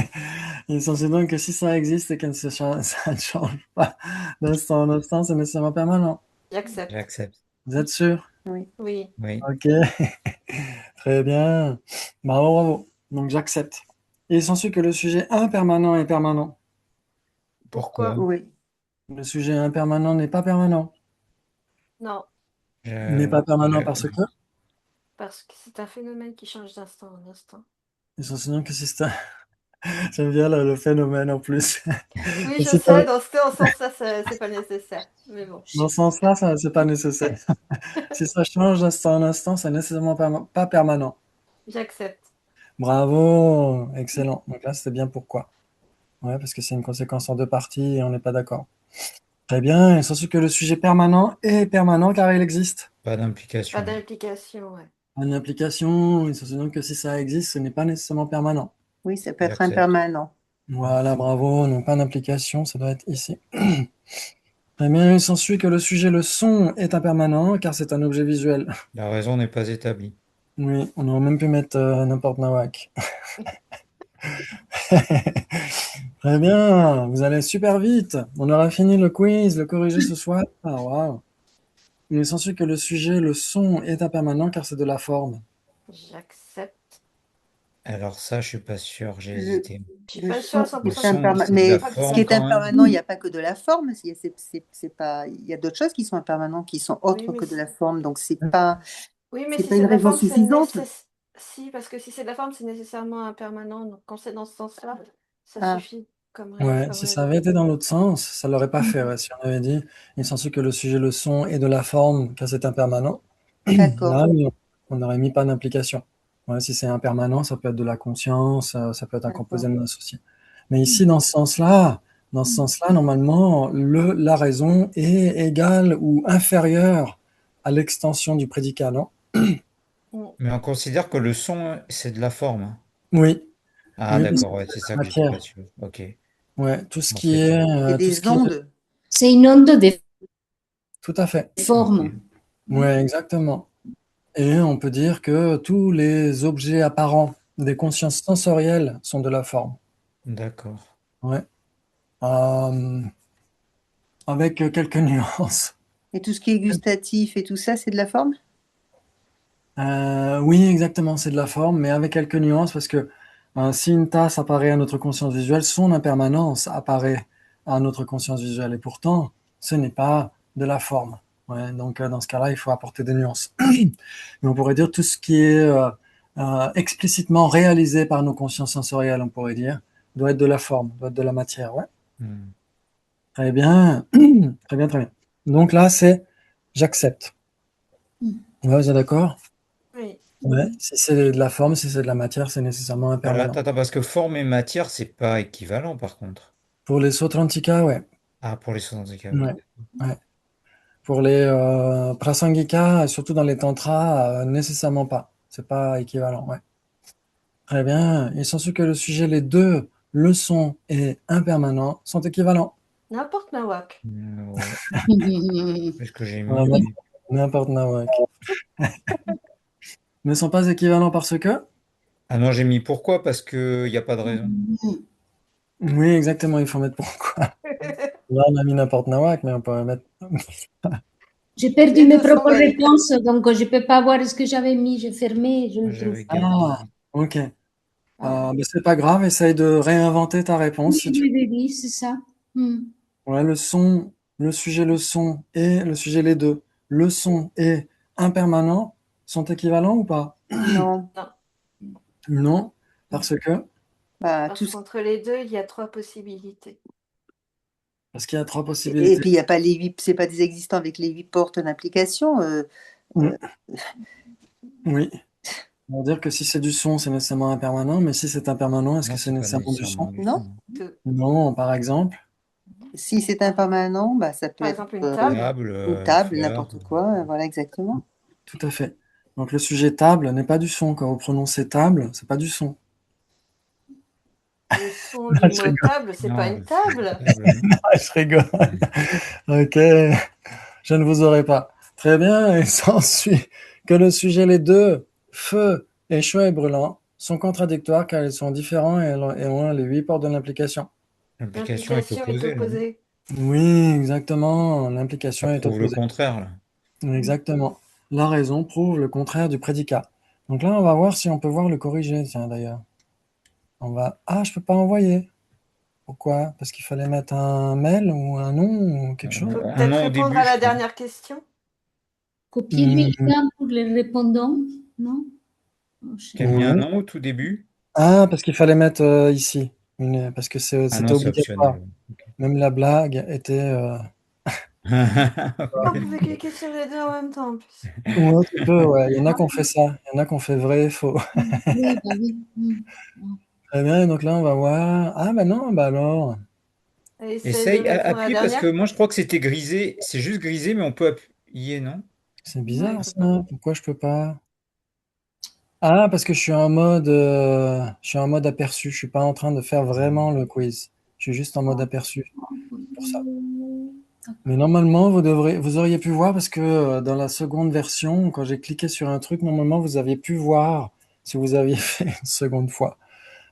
Il s'ensuit donc que si ça existe et que ça ne change pas d'instant en instant, c'est nécessairement permanent. J'accepte. J'accepte. Vous êtes sûr? Oui. Oui. Oui. Ok, très bien. Bravo, bravo. Donc j'accepte. Et il s'ensuit que le sujet impermanent est permanent. Pourquoi? Pourquoi? Oui. Le sujet impermanent n'est pas permanent. Non, Il n'est pas permanent Je- parce que. parce que c'est un phénomène qui change d'instant en instant. Il s'ensuit donc que si c'est un- J'aime bien le phénomène en plus. Oui, Et je si ça- sais, dans ce sens-là, c'est pas nécessaire. Mais bon. Dans ce sens-là, ça, c'est pas nécessaire. Si ça change d'instant en instant, c'est nécessairement pas permanent. J'accepte. Bravo, excellent. Donc là, c'était bien pourquoi. Ouais, parce que c'est une conséquence en deux parties et on n'est pas d'accord. Très bien, il s'ensuit que le sujet permanent est permanent car il existe. Pas Pas d'implication. d'implication, ouais. Une application, il s'ensuit donc que si ça existe, ce n'est pas nécessairement permanent. Oui, ça peut être J'accepte. impermanent. Voilà, bravo, non pas d'implication, ça doit être ici. Très bien, il s'ensuit que le sujet, le son, est impermanent car c'est un objet visuel. La raison n'est pas établie. Oui, on aurait même pu mettre n'importe nawak. Très bien, vous allez super vite. On aura fini le quiz, le corrigé ce soir. Ah, waouh. Il s'ensuit que le sujet, le son, est impermanent car c'est de la forme. J'accepte. Alors ça, je suis pas sûr, j'ai Le, hésité. Je suis le pas sûre à son Le 100% est que son, impermanent. c'est de la Mais pas ce bien qui forme est quand même. impermanent, il n'y a pas que de la forme. C'est pas, il y a d'autres choses qui sont impermanentes, qui sont Oui, autres mais que de la forme. Donc, c'est si pas c'est une de la raison forme, c'est suffisante. Si, parce que si c'est de la forme, c'est nécessairement impermanent. Donc quand c'est dans ce sens-là, ça Ah, suffit Ouais, comme si ça raison. avait été dans l'autre sens, ça l'aurait pas fait. Ouais. Si on avait dit, il s'ensuit que le sujet, le son, est de la forme car c'est impermanent, d'accord. là, on n'aurait mis pas d'implication. Ouais, si c'est impermanent, ça peut être de la conscience, ça peut être un composé D'accord. non associé. Mais ici, dans ce sens-là, normalement, la raison est égale ou inférieure à l'extension du prédicat, non? Mm. Mais on considère que le son, c'est de la forme, hein. Oui, Ah, oui, parce que d'accord, ouais, c'est c'est ça la que j'étais pas matière. sûr. Ok, Ouais, tout ce qui ok, est, C'est tout ce des qui est, ondes. C'est une onde de tout à fait. forme. ok, Ouais, exactement. Et on peut dire que tous les objets apparents des consciences sensorielles sont de la forme. d'accord. Ouais. Euh, avec quelques nuances. Et tout ce qui est gustatif et tout ça, c'est de la forme? Oui, exactement, c'est de la forme, mais avec quelques nuances parce que si une tasse apparaît à notre conscience visuelle, son impermanence apparaît à notre conscience visuelle. Et pourtant, ce n'est pas de la forme. Ouais, donc, dans ce cas-là, il faut apporter des nuances. Mais on pourrait dire tout ce qui est explicitement réalisé par nos consciences sensorielles, on pourrait dire, doit être de la forme, doit être de la matière. Ouais. Hmm. Très bien. Très bien, très bien. Donc là, c'est j'accepte. Ouais, vous êtes d'accord? Oui. Ouais. Si c'est de la forme, si c'est de la matière, c'est nécessairement Alors, impermanent. attends, parce que forme et matière, c'est pas équivalent par contre. Pour les Sautrantika, ouais. Ah, pour les soixante-dix oui. Ouais. Ouais. Pour les Prasangika, surtout dans les tantras, nécessairement pas. C'est pas équivalent, ouais. Très bien. Il s'ensuit que le sujet, les deux, le son et impermanent, sont équivalents. N'importe nawak. Ouais. Qu'est-ce que j'ai On va mis? mettre n'importe nawak. Ne sont pas équivalents parce que? Ah non, j'ai mis pourquoi? Parce qu'il n'y a pas de raison. Oui, exactement, il faut mettre pourquoi. Là, on a mis n'importe nawak, mais on pourrait mettre. J'ai perdu Les mes deux sont propres valides. réponses, donc je ne peux pas voir ce que j'avais mis. J'ai fermé, je ne trouve J'avais pas. Ah, gardé. ok. Ah. Mais c'est pas grave, essaye de réinventer ta Oui, réponse si tu oui, oui, oui, c'est ça. Hmm. Ouais, le son, le sujet, le son et le sujet, les deux. Le son et impermanent sont équivalents ou pas? Non. Non. Non, parce que Bah, Parce qu'entre les deux, il y a trois possibilités. parce qu'il y a trois Et possibilités. puis, il n'y a pas les huit, c'est pas des existants avec les huit portes d'implication. Mm. Oui. On va dire que si c'est du son, c'est nécessairement impermanent, mais si c'est impermanent, est-ce Non, que c'est c'est pas nécessairement du nécessairement son? du Non? son. Tout. Non, par exemple. Si c'est impermanent, bah, ça peut Par être exemple, une table. Table, une table, fleur. n'importe quoi. Voilà, exactement. Tout à fait. Donc le sujet table n'est pas du son. Quand vous prononcez table, c'est pas du son. Le son Non, du je mot rigole. table, c'est pas Non, une c'est pas table. table, non. Je rigole. Ok, je ne vous aurai pas. Très bien, et s'ensuit que le sujet, les deux, feu et chaud et brûlant, sont contradictoires car ils sont différents et ont les huit portes de l'implication. L'implication est L'implication est opposée, là, non? opposée. Oui, exactement, Ça l'implication est prouve le opposée. contraire, là. Exactement. La raison prouve le contraire du prédicat. Donc là, on va voir si on peut voir le corriger, tiens, d'ailleurs. On va... Ah, je peux pas envoyer. Pourquoi? Parce qu'il fallait mettre un mail ou un nom ou quelque chose? Faut Un peut-être nom au répondre début, à je la crois. dernière question. Copier le Hmm, lien pour les répondants, non? Oh, je sais Tu as pas. mis un oui. nom au tout début? Ah, parce qu'il fallait mettre ici. Parce que Ah c'était non, c'est obligatoire. optionnel. Ok. Même la blague était... Ah, vous pouvez cliquer sur les deux en même temps en plus. Ouais, tu peux, ouais. Il y en a Ah, qui ont fait ça. Il y en a qui ont fait vrai et faux. oui, bah oui. Ah. Très bien, donc là, on va voir. Ah, ben non, bah alors. Allez, essaye de Essaye, répondre à la appuie parce dernière. que moi je crois que c'était grisé. C'est juste grisé, mais on peut appuyer, non? C'est Non, il bizarre peut pas. ça. Pourquoi je peux pas? Ah, parce que je suis en mode aperçu. Je suis pas en train de faire vraiment le quiz. Je suis juste en mode aperçu pour ça. Mais normalement, vous auriez pu voir parce que dans la seconde version, quand j'ai cliqué sur un truc, normalement, vous aviez pu voir si vous aviez fait une seconde fois.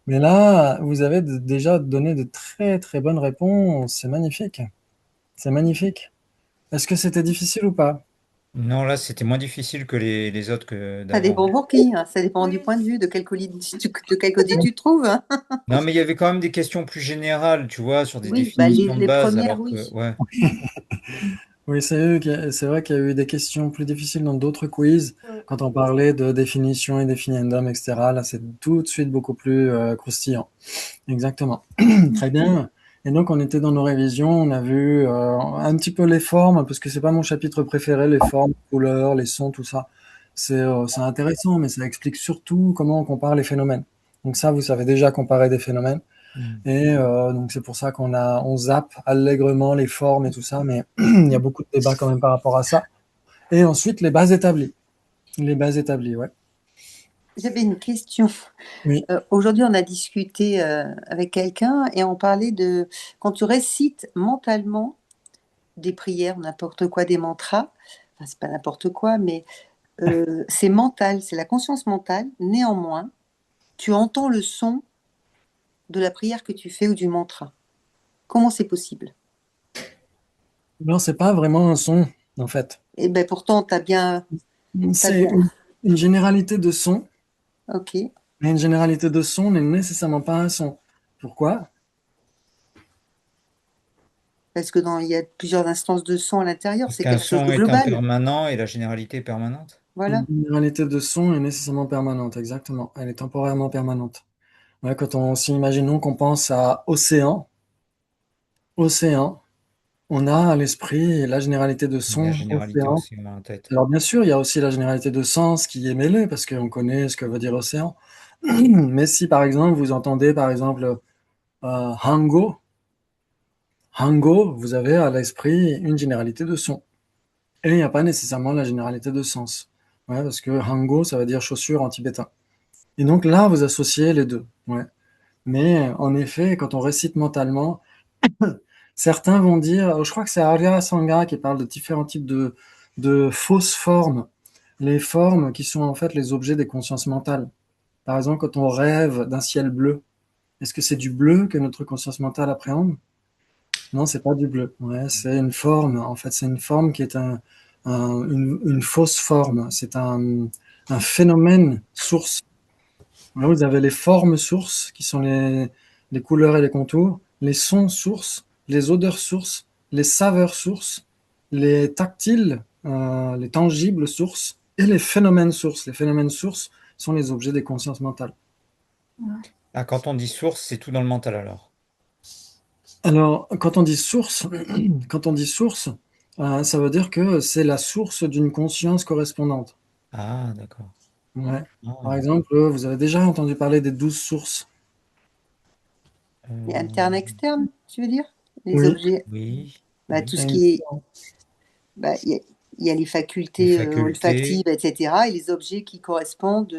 Mais là, vous avez déjà donné de très très bonnes réponses. C'est magnifique. C'est magnifique. Est-ce que c'était difficile ou pas? Non, là c'était moins difficile que les autres que Ça d'avant. dépend pour qui, hein. Ça dépend du Oui. point de vue, de quel côté tu te trouves, hein. Non, mais il y avait quand même des questions plus générales, tu vois, sur des Oui, bah définitions de les base, premières, alors que, oui. ouais. Oui, c'est vrai qu'il y a eu des questions plus difficiles dans d'autres quiz. Ouais. Quand on parlait de définition et définiendum, etc., là, c'est tout de suite beaucoup plus croustillant. Exactement. Très bien. Et donc, on était dans nos révisions, on a vu un petit peu les formes, parce que c'est pas mon chapitre préféré, les formes, les couleurs, les sons, tout ça. C'est intéressant, mais ça explique surtout comment on compare les phénomènes. Donc ça, vous savez déjà comparer des phénomènes. Mm. Et donc c'est pour ça on zappe allègrement les formes et tout ça, mais il y a beaucoup de débats quand même par rapport à ça. Et ensuite, les bases établies. Les bases établies, ouais. J'avais une question. Oui. Aujourd'hui, on a discuté avec quelqu'un et on parlait de quand tu récites mentalement des prières, n'importe quoi, des mantras, enfin, c'est pas n'importe quoi, mais c'est mental, c'est la conscience mentale. Néanmoins, tu entends le son de la prière que tu fais ou du mantra. Comment c'est possible? Non, c'est pas vraiment un son, en fait. Eh ben pourtant, t'as C'est bien. une généralité de son, Ok. mais une généralité de son n'est nécessairement pas un son. Pourquoi? Parce que il y a plusieurs instances de son à l'intérieur, Parce c'est qu'un quelque chose son de est global. impermanent et la généralité est permanente. Une Voilà. généralité de son est nécessairement permanente, exactement. Elle est temporairement permanente. Ouais, si imaginons qu'on pense à océan, on a à l'esprit la généralité de La son, généralité océan. aussi en tête. Alors bien sûr, il y a aussi la généralité de sens qui est mêlée parce qu'on connaît ce que veut dire océan. Mais si par exemple vous entendez par exemple Hango, Hango, vous avez à l'esprit une généralité de son. Et il n'y a pas nécessairement la généralité de sens. Ouais, parce que Hango, ça veut dire chaussure en tibétain. Et donc là, vous associez les deux. Ouais. Mais en effet, quand on récite mentalement, certains vont dire, je crois que c'est Arya Sangha qui parle de différents types de fausses formes, les formes qui sont en fait les objets des consciences mentales. Par exemple, quand on rêve d'un ciel bleu, est-ce que c'est du bleu que notre conscience mentale appréhende? Non, c'est pas du bleu. Ouais, c'est une forme. En fait, c'est une forme qui est une fausse forme. C'est un phénomène source. Là, vous avez les formes sources, qui sont les couleurs et les contours, les sons sources, les odeurs sources, les saveurs sources, les tactiles, les tangibles sources, et les phénomènes sources. Les phénomènes sources sont les objets des consciences mentales. Ah, quand on dit source, c'est tout dans le mental alors. Alors, quand on dit source, ça veut dire que c'est la source d'une conscience correspondante. Ah, d'accord. Ouais. Par Ah, exemple, vous avez déjà entendu parler des 12 sources. Et euh, interne, externe, tu veux dire? Les Oui. objets, oui, bah, tout oui. ce qui est, bah, il y a les Les facultés facultés. olfactives, etc., et les objets qui correspondent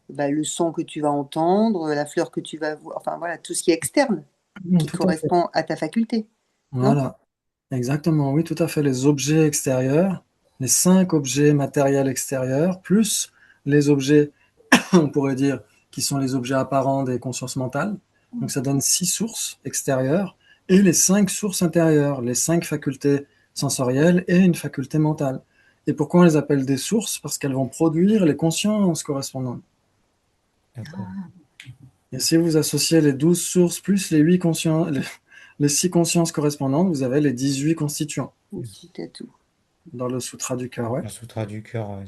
bah, le son que tu vas entendre, la fleur que tu vas voir, enfin voilà, tout ce qui est externe, qui Tout à fait. correspond à ta faculté, non? Voilà. Exactement. Oui, tout à fait. Les objets extérieurs, les 5 objets matériels extérieurs, plus les objets, on pourrait dire, qui sont les objets apparents des consciences mentales. Donc ça donne 6 sources extérieures et les 5 sources intérieures, les 5 facultés sensorielles et une faculté mentale. Et pourquoi on les appelle des sources? Parce qu'elles vont produire les consciences correspondantes. D'accord. Et si vous associez les 12 sources plus les 8 consciences, les 6 consciences correspondantes, vous avez les 18 constituants Aussi, t'as tout. dans le Sutra du cœur. Ouais. Un Sutra du cœur. Ouais,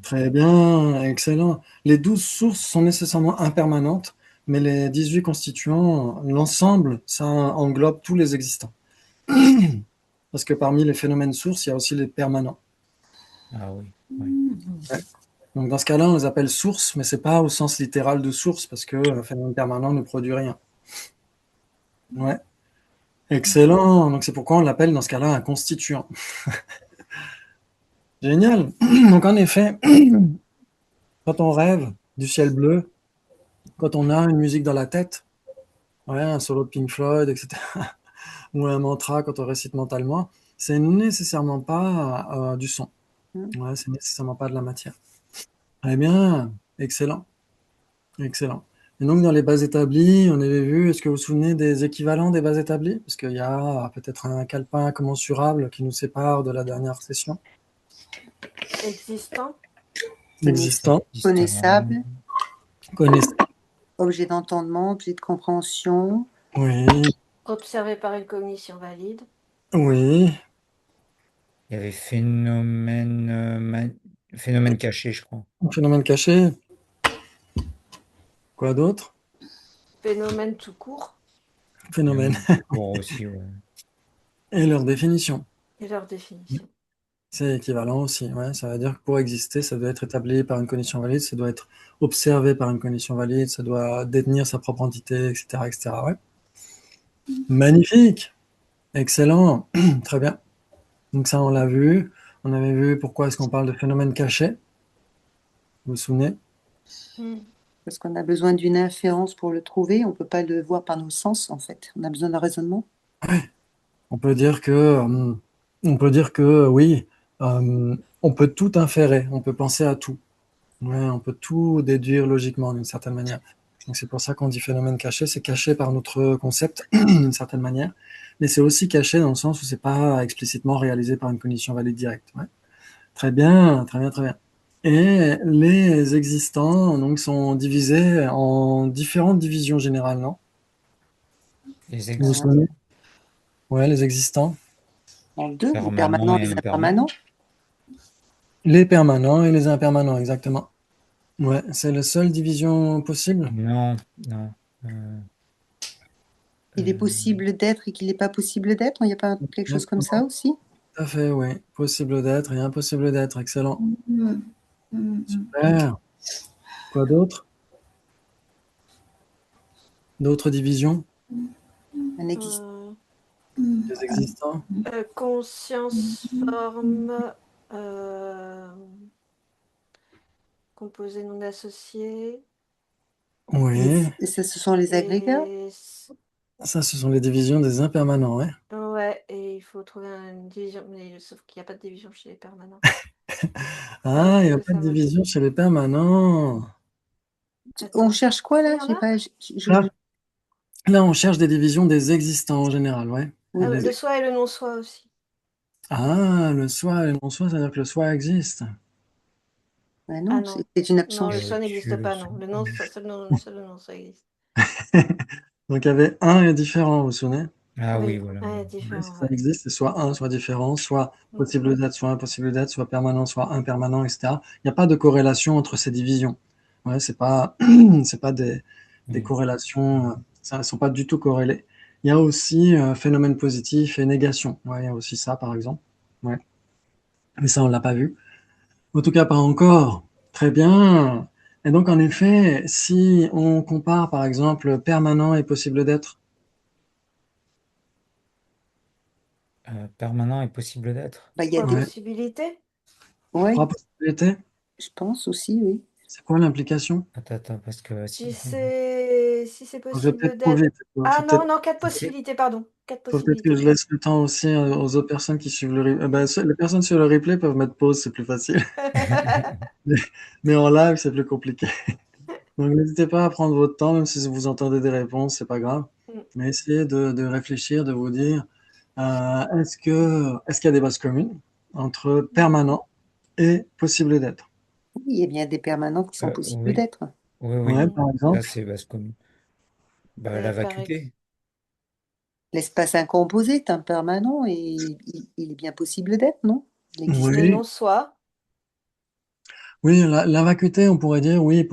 Très bien, excellent. Les 12 sources sont nécessairement impermanentes, mais les 18 constituants, l'ensemble, ça englobe tous les existants. Parce que parmi les phénomènes sources, il y a aussi les permanents. Ah oui. Ouais. Ouais. Donc dans ce cas-là, on les appelle sources, mais c'est pas au sens littéral de source, parce que un phénomène permanent ne produit rien. Ouais. Excellent. Donc c'est pourquoi on l'appelle dans ce cas-là un constituant. Génial. Donc en effet, quand on rêve du ciel bleu, quand on a une musique dans la tête, ouais, un solo de Pink Floyd, etc., ou un mantra quand on récite mentalement, c'est nécessairement pas du son. Ouais, c'est nécessairement pas de la matière. Eh bien, excellent, excellent. Et donc dans les bases établies, on avait vu, est-ce que vous vous souvenez des équivalents des bases établies? Parce qu'il y a peut-être un calepin incommensurable qui nous sépare de la dernière session. Existant. Existant, Connaissable, connaissable, objet d'entendement, objet de compréhension, oui, Observé par une cognition valide. oui, Il y avait phénomène caché, je crois. phénomène caché, quoi d'autre? Phénomène tout court. Phénomène Court aussi, ouais. et leur définition. Et leur définition. C'est équivalent aussi, ouais. Ça veut dire que pour exister, ça doit être établi par une condition valide, ça doit être observé par une condition valide, ça doit détenir sa propre entité, etc., etc. Ouais. Magnifique, excellent, très bien. Donc ça, on l'a vu. On avait vu pourquoi est-ce qu'on parle de phénomène caché. Vous vous souvenez? parce qu'on a besoin d'une inférence pour le trouver, on ne peut pas le voir par nos sens en fait, on a besoin d'un raisonnement. On peut dire que oui, on peut tout inférer, on peut penser à tout. Ouais, on peut tout déduire logiquement d'une certaine manière. Donc c'est pour ça qu'on dit phénomène caché, c'est caché par notre concept d'une certaine manière, mais c'est aussi caché dans le sens où c'est pas explicitement réalisé par une cognition valide directe. Ouais. Très bien, très bien, très bien. Et les existants donc sont divisés en différentes divisions générales, non? Les Vous vous existants, souvenez? Ouais, les existants. En deux, les permanents permanents et et les impermanents. impermanents. Les permanents et les impermanents, exactement. Ouais, c'est la seule division possible. Non, non. Il est possible d'être et qu'il n'est pas possible d'être, il n'y a pas quelque chose comme ça aussi? Tout à fait, oui. Possible d'être et impossible d'être. Excellent. Mm, mm, Super. Quoi d'autre? D'autres divisions Un existe. des existants? Conscience, forme, composé non associé. Oui. Et ça, ce sont les agrégats? Ça, ce sont les divisions des impermanents, ouais. Ouais, et il faut trouver une division, mais sauf qu'il n'y a pas de division chez les permanents. Ah, il n'y a que pas ça de va. division chez les permanents. On cherche quoi là? Il y en J'ai a pas, Là, on cherche des divisions des existants en général, ouais. Oui, Ah, Les- le soi et le non-soi aussi. Ah, le soi et le non-soi, c'est-à-dire que le soi existe. bah Ah non, non. c'est une Non, absence. le Et soi n'existe au-dessus, pas, non. Le non-soi, seul le non-soi existe. Donc, il y avait un et différent, vous vous souvenez? Ah oui, Oui, voilà. ouais, Ouais, différent, ça ouais. existe, c'est soit un, soit différent, soit Mm. possible d'être, soit impossible d'être, soit permanent, soit impermanent, etc. Il n'y a pas de corrélation entre ces divisions. Ouais, c'est pas, c'est pas des corrélations, ça ne sont pas du tout corrélées. Il y a aussi phénomène positif et négation. Ouais, il y a aussi ça, par exemple. Ouais. Mais ça, on l'a pas vu. En tout cas, pas encore. Très bien. Et donc, en effet, si on compare, par exemple, permanent et possible d'être, Permanent et possible d'être. Bah, il y a Trois des. ouais, possibilités. Ouais, trois possibilités. je pense aussi, oui. C'est quoi l'implication? Attends, parce que Si si. c'est Je vais possible peut-être trop d'être. vite. Ah Faut peut-être non, non, quatre Si c'est- possibilités, pardon. Quatre faut peut-être que je possibilités. laisse le temps aussi aux autres personnes qui suivent le replay. Les personnes sur le replay peuvent mettre pause, c'est plus facile. Mais, mais en live, c'est plus compliqué. Donc n'hésitez pas à prendre votre temps, même si vous entendez des réponses, c'est pas grave. Mm. Mais essayez de réfléchir, de vous dire, est-ce qu'il y a des bases communes entre permanent et possible d'être? Oui, il y a bien des permanents qui sont possibles Oui, d'être. oui, Ouais, oui. Mm. par Là, exemple. c'est basse commune. Bah, la Par ex- vacuité. L'espace incomposé est un permanent et il est bien possible d'être, non? Il existe. Le Oui, non-soi. oui, la vacuité, on pourrait dire, oui,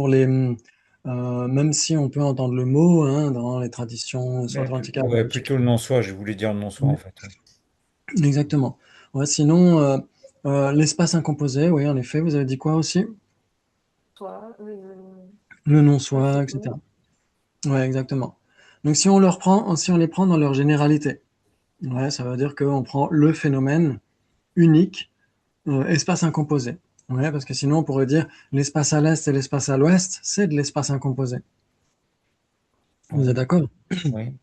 même si on peut entendre le mot hein, dans les traditions, soit antiques Ouais, arabiques. plutôt le non-soi. Je voulais dire le non-soi, en Ouais, fait. Ouais. exactement. Ouais, sinon, l'espace incomposé, oui, en effet, vous avez dit quoi aussi? Soi. Le Ouais, non-soi, c'est tout. etc. Ouais, exactement. Donc si on les prend dans leur généralité, ouais, ça veut dire qu'on prend le phénomène unique, espace incomposé. Ouais, parce que sinon on pourrait dire l'espace à l'est et l'espace à l'ouest, c'est de l'espace incomposé. Vous êtes Oui, d'accord? oui.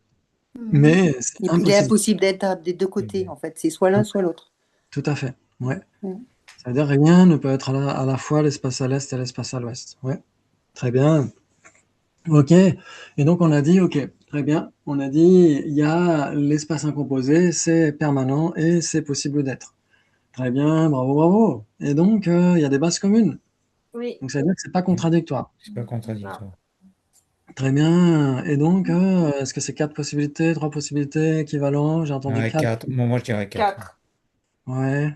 Mhm. Mais c'est Il est impossible. impossible d'être des deux Eh côtés, bien, en fait. C'est soit l'un, soit l'autre. Tout à fait. Ouais. Mm. Ça veut dire rien ne peut être à la fois l'espace à l'est et l'espace à l'ouest. Ouais. Très bien. Ok. Et donc on a dit, ok, très bien. On a dit, il y a l'espace incomposé, c'est permanent et c'est possible d'être. Très bien, bravo, bravo. Et donc, il y a des bases communes. Oui. Donc, ça veut dire que c'est pas oui. contradictoire. C'est pas Non. contradictoire. Très bien. Et donc, est-ce que c'est quatre possibilités, trois possibilités, équivalent? J'ai entendu Ouais, quatre. 4. Bon, moi, je dirais 4. Quatre. Ouais.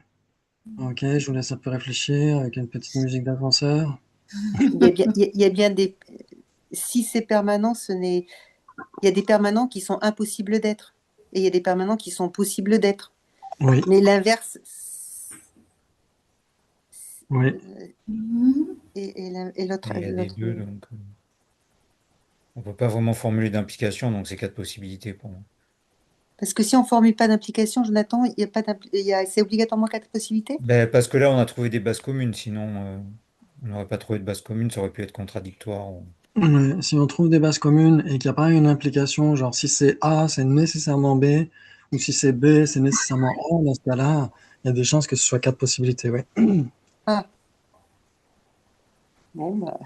Ok, je vous laisse un peu réfléchir avec une petite musique d'ascenseur. Il y a bien des. Si c'est permanent, il y a des permanents qui sont impossibles d'être. Et il y a des permanents qui sont possibles d'être. Oui, Mais l'inverse oui. Mhm. et l'autre. Il y a des deux, donc on peut pas vraiment formuler d'implication, donc c'est 4 possibilités pour moi. Parce que si on ne formule pas d'implication, Jonathan, il y a pas c'est obligatoirement quatre possibilités? Ben, parce que là, on a trouvé des bases communes, sinon on n'aurait pas trouvé de base commune, ça aurait pu être contradictoire. Ouais, si on trouve des bases communes et qu'il n'y a pas une implication, genre si c'est A, c'est nécessairement B, ou si c'est B, c'est nécessairement A, dans ce cas-là, il y a des chances que ce soit quatre possibilités, ouais. Ah, bon, bah,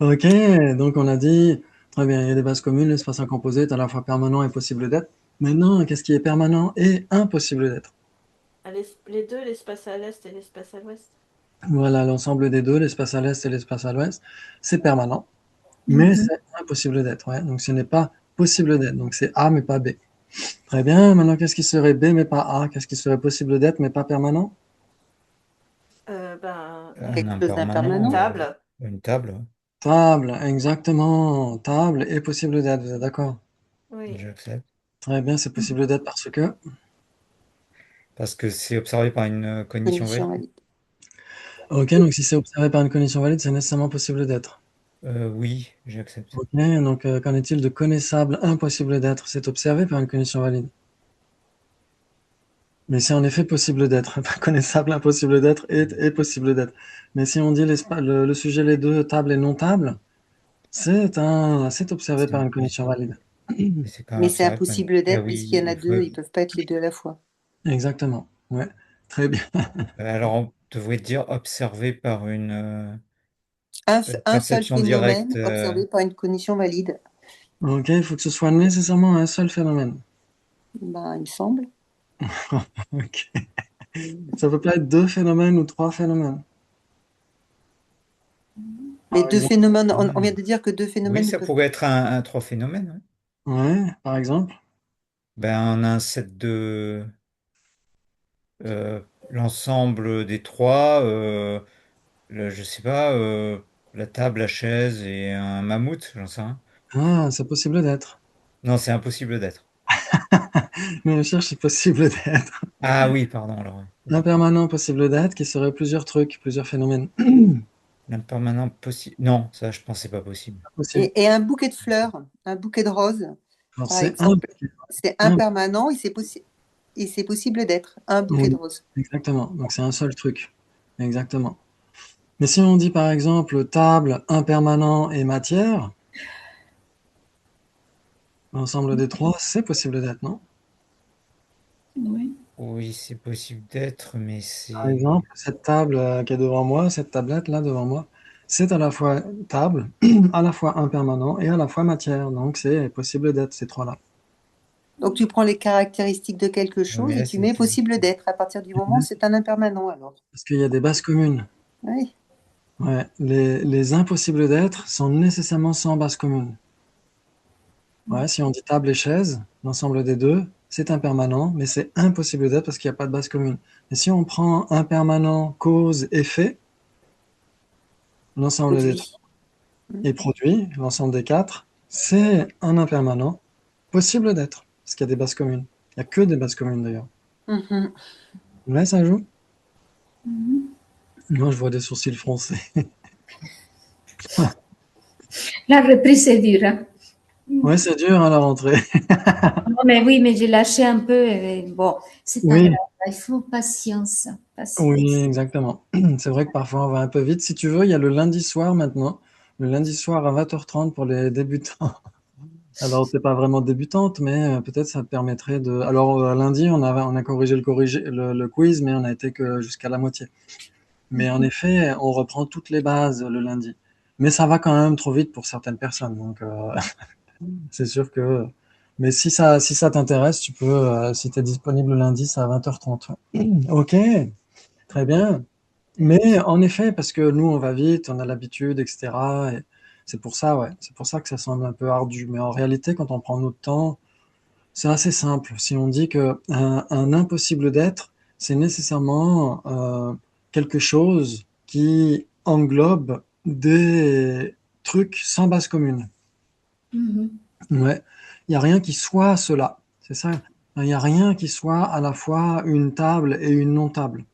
Ok, donc on a dit, très bien, il y a des bases communes, l'espace incomposé est à la fois permanent et possible d'être. Maintenant, qu'est-ce qui est permanent et impossible d'être? Les deux, l'espace à l'est et l'espace à l'ouest. Voilà, l'ensemble des deux, l'espace à l'est et l'espace à l'ouest, c'est permanent, mais Mhm. c'est impossible d'être, ouais. Donc ce n'est pas possible d'être, donc c'est A mais pas B. Très bien, maintenant qu'est-ce qui serait B mais pas A? Qu'est-ce qui serait possible d'être mais pas permanent? Un quelque chose Une impermanent, d'impermanent. table. une table, Table, exactement, table et possible d'être, vous êtes d'accord? Oui. j'accepte. Très bien, c'est possible d'être parce que. Parce que c'est observé par une cognition Condition valide. valide. Ok, donc si c'est observé par une condition valide, c'est nécessairement possible d'être. Oui, j'accepte. Ok, donc qu'en est-il de connaissable impossible d'être? C'est observé par une condition valide. Mais c'est en effet possible d'être. Connaissable impossible d'être est possible d'être. Mais si on dit le sujet, les deux, table et non table, c'est observé C'est par une condition valide. mais c'est quand même Mais c'est observé par une. impossible Eh d'être puisqu'il y oui, en a il faut. deux, ils ne peuvent pas être les deux à la fois. Exactement. Ouais. Très bien. Alors, on devrait dire observé par une Un seul perception directe. phénomène observé par une condition valide, Ok, il faut que ce soit nécessairement un seul phénomène. ben, il me semble. Ok. Ça peut pas être deux phénomènes ou trois phénomènes. Mais Par deux exemple. phénomènes, on Hmm. vient de dire que deux Oui, phénomènes ne ça peuvent. pourrait être un trois phénomènes. Ouais. Ouais, par exemple. Ben, on a un set de l'ensemble des trois. Je sais pas, la table, la chaise et un mammouth, j'en sais rien. Ah, c'est possible d'être. Non, c'est impossible d'être. Mais recherche, c'est possible d'être. Ah oui, pardon, alors. Oui. Impermanent possible d'être, qui serait plusieurs trucs, plusieurs phénomènes. L'impermanent possible. Non, ça, je pense que c'est pas possible. Possible. Et un bouquet de fleurs, un bouquet de roses, Alors, par c'est exemple, c'est un, impermanent et c'est possible d'être un bouquet de oui, roses. exactement. Donc, c'est un seul truc. Exactement. Mais si on dit par exemple table, impermanent et matière, l'ensemble des trois, c'est possible d'être, non? Oui. Oui, c'est possible d'être, mais Par c'est... exemple, cette table qui est devant moi, cette tablette là devant moi, c'est à la fois table, à la fois impermanent et à la fois matière. Donc c'est possible d'être ces trois-là. Donc tu prends les caractéristiques de quelque Ouais, mais chose et là, tu mets possible d'être. À partir du moment où c'est un impermanent alors. Parce qu'il y a des bases communes. Oui. Ouais. Les impossibles d'être sont nécessairement sans base commune. Ouais, si on dit table et chaise, l'ensemble des deux, c'est impermanent, mais c'est impossible d'être parce qu'il n'y a pas de base commune. Mais si on prend impermanent, cause, effet, l'ensemble des Produit. trois, et produit, l'ensemble des quatre, c'est un impermanent possible d'être, parce qu'il y a des bases communes. Il n'y a que des bases communes d'ailleurs. Mhm. Là, ça joue? Moi, je vois des sourcils froncés. La reprise est dure, hein. Ouais, c'est dur à la rentrée. Non, mais oui, mais j'ai lâché un peu. Et bon, c'est pas Oui, grave. Il faut patience. oui, Patience. exactement. C'est vrai que parfois on va un peu vite. Si tu veux, il y a le lundi soir maintenant. Le lundi soir à 20h30 pour les débutants. Alors, t'es pas vraiment débutante, mais peut-être ça te permettrait de. Alors, lundi, on a corrigé le quiz, mais on a été que jusqu'à la moitié. Mais en effet, on reprend toutes les bases le lundi. Mais ça va quand même trop vite pour certaines personnes. Donc, c'est sûr que. Mais si ça t'intéresse, tu peux, si tu es disponible le lundi, c'est à 20h30. Ok, très bien. Mais en effet, parce que nous, on va vite, on a l'habitude, etc. Et c'est pour ça, ouais. C'est pour ça que ça semble un peu ardu. Mais en réalité, quand on prend notre temps, c'est assez simple. Si on dit que un impossible d'être, c'est nécessairement quelque chose qui englobe des trucs sans base commune. Mhm. Ouais. Il n'y a rien qui soit cela. C'est ça. Il n'y a rien qui soit à la fois une table et une non-table.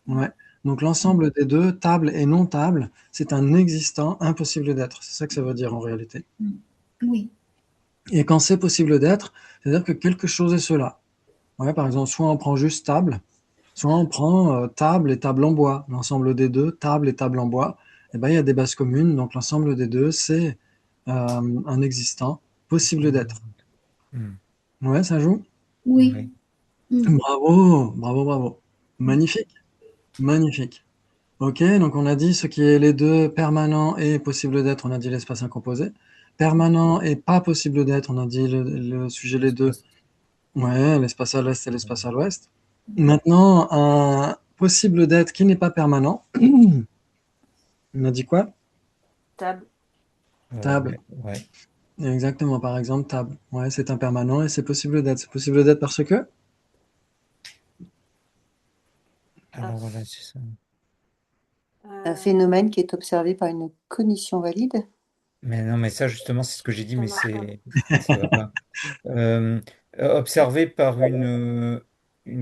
Ouais. Donc l'ensemble des deux, table et non-table, c'est un existant impossible d'être. C'est ça que ça veut dire en réalité. Oui. Et quand c'est possible d'être, c'est-à-dire que quelque chose est cela. Ouais, par exemple, soit on prend juste table, soit on prend table et table en bois. L'ensemble des deux, table et table en bois, eh ben, il y a des bases communes. Donc l'ensemble des deux, c'est un existant possible d'être. Hmm. Ouais, ça joue? Oui. Ouais. Mm. Bravo, bravo, bravo. Magnifique, magnifique. Ok, donc on a dit ce qui est les deux, permanent et possible d'être, on a dit l'espace incomposé. Permanent et pas possible d'être, on a dit le sujet les deux. Ouais, l'espace à l'est et l'espace à l'ouest. Maintenant, un possible d'être qui n'est pas permanent, on a dit quoi? Table. Table. Ouais. Exactement, par exemple, table. Ouais, c'est impermanent et c'est possible d'être. C'est possible d'être parce que? Alors voilà, c'est ça. Un Euh, phénomène qui est observé par une cognition valide. Mais non, mais ça, justement, c'est ce que j'ai dit, ça mais marche pas. ça va pas. Euh, Observé par une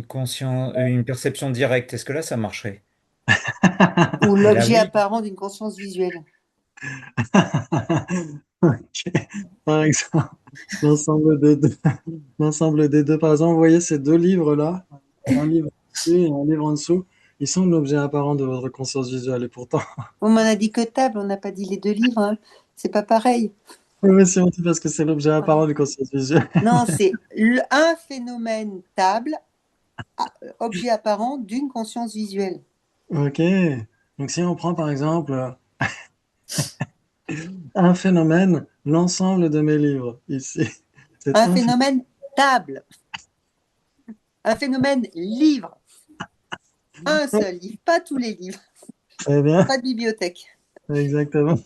conscience, une perception directe, est-ce que là, ça marcherait? Ou Et là, l'objet oui. apparent d'une conscience visuelle. Ok. Par exemple, l'ensemble des deux, l'ensemble des deux. Par exemple, vous voyez ces deux livres-là, un livre au-dessus et un livre en dessous, ils sont l'objet apparent de votre conscience visuelle. Et pourtant, On m'en a dit que table, on n'a pas dit les deux livres, hein. C'est pas pareil. oui, c'est honte parce que c'est l'objet apparent Ouais. de conscience visuelle. Non, c'est un phénomène table, objet apparent d'une conscience visuelle. Ok. Donc, si on prend par exemple un phénomène, l'ensemble de mes livres ici, c'est Un un phénomène. phénomène table, un phénomène livre, un seul livre, pas tous les livres, Très bien, pas de bibliothèque. exactement.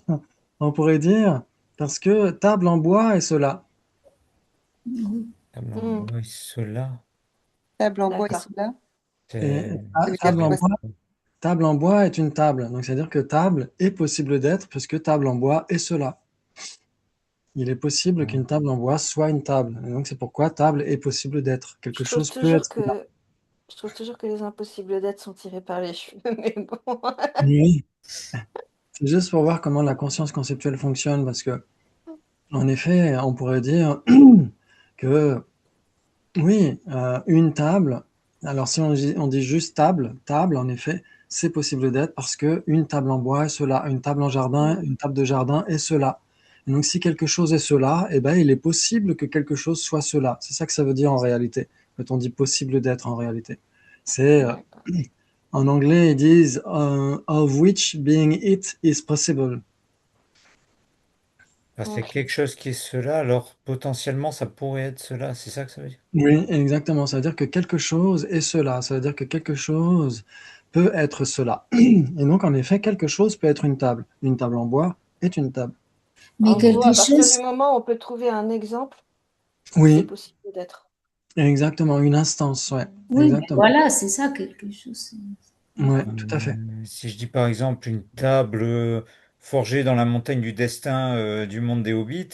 On pourrait dire parce que table en bois est cela. Ah bon, Hmm, oui, cela, Table en bois et d'accord. cela. Et c'est Ça veut dire table en quoi ça? bois. Table en bois est une table. Donc, c'est-à-dire que table est possible d'être puisque table en bois est cela. Il est possible ouais. qu'une table en bois soit une table. Et donc, c'est pourquoi table est possible d'être. Je Quelque trouve chose peut être toujours cela. que je trouve toujours que les impossibles d'être sont tirés par les cheveux, mais bon. Oui. C'est juste pour voir comment la conscience conceptuelle fonctionne parce que, en effet, on pourrait dire que, oui, une table. Alors, si on dit juste table, table, en effet, c'est possible d'être parce que une table en bois est cela, une table en jardin, une table de jardin est cela. Et donc, si quelque chose est cela, eh ben, il est possible que quelque chose soit cela. C'est ça que ça veut dire en réalité, quand on dit possible d'être en réalité. C'est, D'accord. en anglais, ils disent of which being it is possible. C'est Ok. quelque chose qui est cela, alors potentiellement ça pourrait être cela, c'est ça que ça veut dire? Oui, exactement. Ça veut dire que quelque chose est cela. Ça veut dire que quelque chose peut être cela. Et donc, en effet, quelque chose peut être une table. Une table en bois est une table. Mais En gros, à quelque partir du chose, moment où on peut trouver un exemple, c'est Oui, possible d'être. exactement. Une instance, ouais. oui, mais Exactement. voilà, c'est ça, quelque chose. Ouais, tout à fait. Si je dis par exemple une table forgée dans la montagne du destin du monde des hobbits,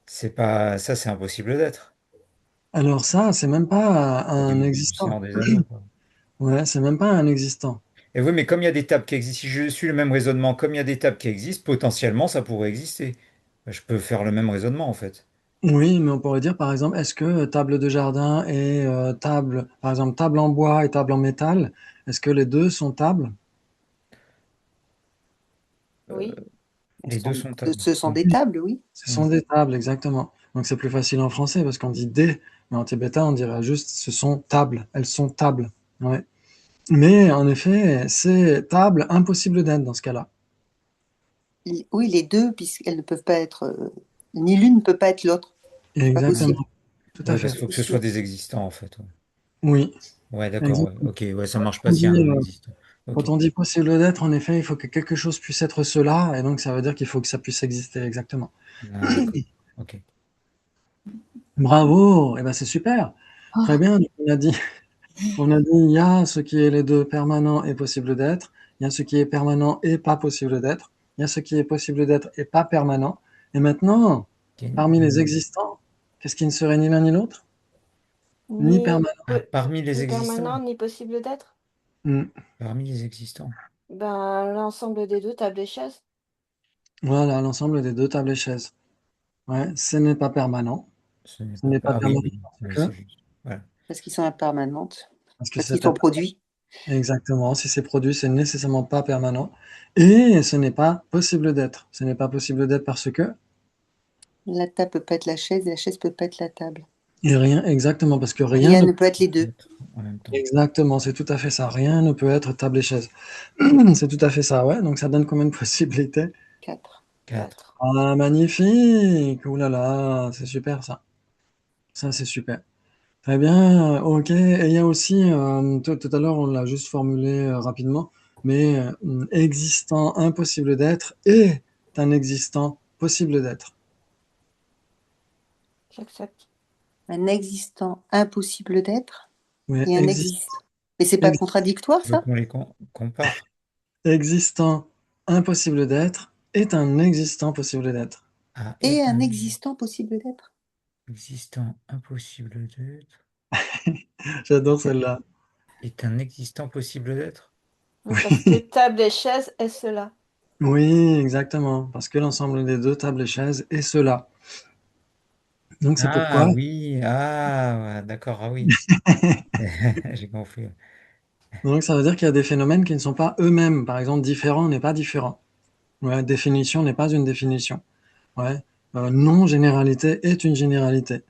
c'est pas ça, c'est impossible d'être. Alors ça, c'est même pas un Du existant. Seigneur des Anneaux, quoi. Ouais, c'est même pas un existant. Et oui, mais comme il y a des tables qui existent, si je suis le même raisonnement, comme il y a des tables qui existent, potentiellement ça pourrait exister. Je peux faire le même raisonnement en fait. Oui, mais on pourrait dire, par exemple, est-ce que table de jardin et table, par exemple, table en bois et table en métal, est-ce que les deux sont tables? Oui. Les deux sont tables. Ce sont des Oui, tables, oui. ce sont des tables, exactement. Donc c'est plus facile en français parce qu'on dit des, mais en tibétain, on dirait juste ce sont tables, elles sont tables. Ouais. Mais en effet, c'est table, impossible d'être dans ce cas-là. Oui, les deux, puisqu'elles ne peuvent pas être, ni l'une ne peut pas être l'autre. C'est pas Exactement, possible. tout à Ouais, parce fait. qu'il faut que ce soit des existants en fait. Ouais, Oui, ouais, d'accord, ouais. exactement. Ok, ouais, ça Quand marche pas on s'il y a dit, un non-existant. Ok. quand on dit possible d'être, en effet, il faut que quelque chose puisse être cela, et donc ça veut dire qu'il faut que ça puisse exister, exactement. Ah, d'accord. Ok. Bravo, et ben c'est super. Très Oh, bien, donc on a dit, il y a ce qui est les deux permanent et possible d'être, il y a ce qui est permanent et pas possible d'être, il y a ce qui est possible d'être et pas permanent. Et maintenant, parmi les existants, qu'est-ce qui ne serait ni l'un ni l'autre? Ni Ni, permanent. Parmi les ni existants. permanent, ni possible d'être. Hmm. Parmi les existants. Ben, l'ensemble des deux, tables et chaises. Voilà, l'ensemble des deux tables et chaises. Ouais, ce n'est pas permanent. Ce n'est Ce pas. n'est pas Ah oui, permanent oui, parce oui, que, c'est juste. Voilà. Parce qu'ils sont impermanentes, parce que parce qu'ils c'est sont produits. exactement. Si c'est produit, c'est nécessairement pas permanent. Et ce n'est pas possible d'être. Ce n'est pas possible d'être parce que, La table peut pas être la chaise et la chaise peut pas être la table. et rien, exactement, parce que rien Rien ne, ne peut être les deux. Être en même temps. exactement, c'est tout à fait ça. Rien ne peut être table et chaise. C'est tout à fait ça, ouais. Donc ça donne combien de possibilités? 4. 4. 4. Ah, magnifique! Ouh là là, c'est super ça. Ça, c'est super. Très bien, ok. Et il y a aussi, tout à l'heure, on l'a juste formulé rapidement, mais existant impossible d'être est un existant possible d'être. J'accepte. Un existant impossible d'être Oui, et un existant. Mais c'est pas ex- contradictoire, Donc ça? on les compare. existant impossible d'être est un existant possible d'être. Ah, Et est un un existant possible d'être. existant impossible d'être. J'adore celle-là. Est un existant possible d'être. Oui, parce que table et chaise est cela. Oui, exactement, parce que l'ensemble des deux tables et chaises est cela. Donc c'est Ah pourquoi. oui, ah ouais, d'accord, ah oui. J'ai compris. Donc ça veut dire qu'il y a des phénomènes qui ne sont pas eux-mêmes. Par exemple, différent n'est pas différent. Ouais, définition n'est pas une définition. Ouais. Non-généralité est une généralité,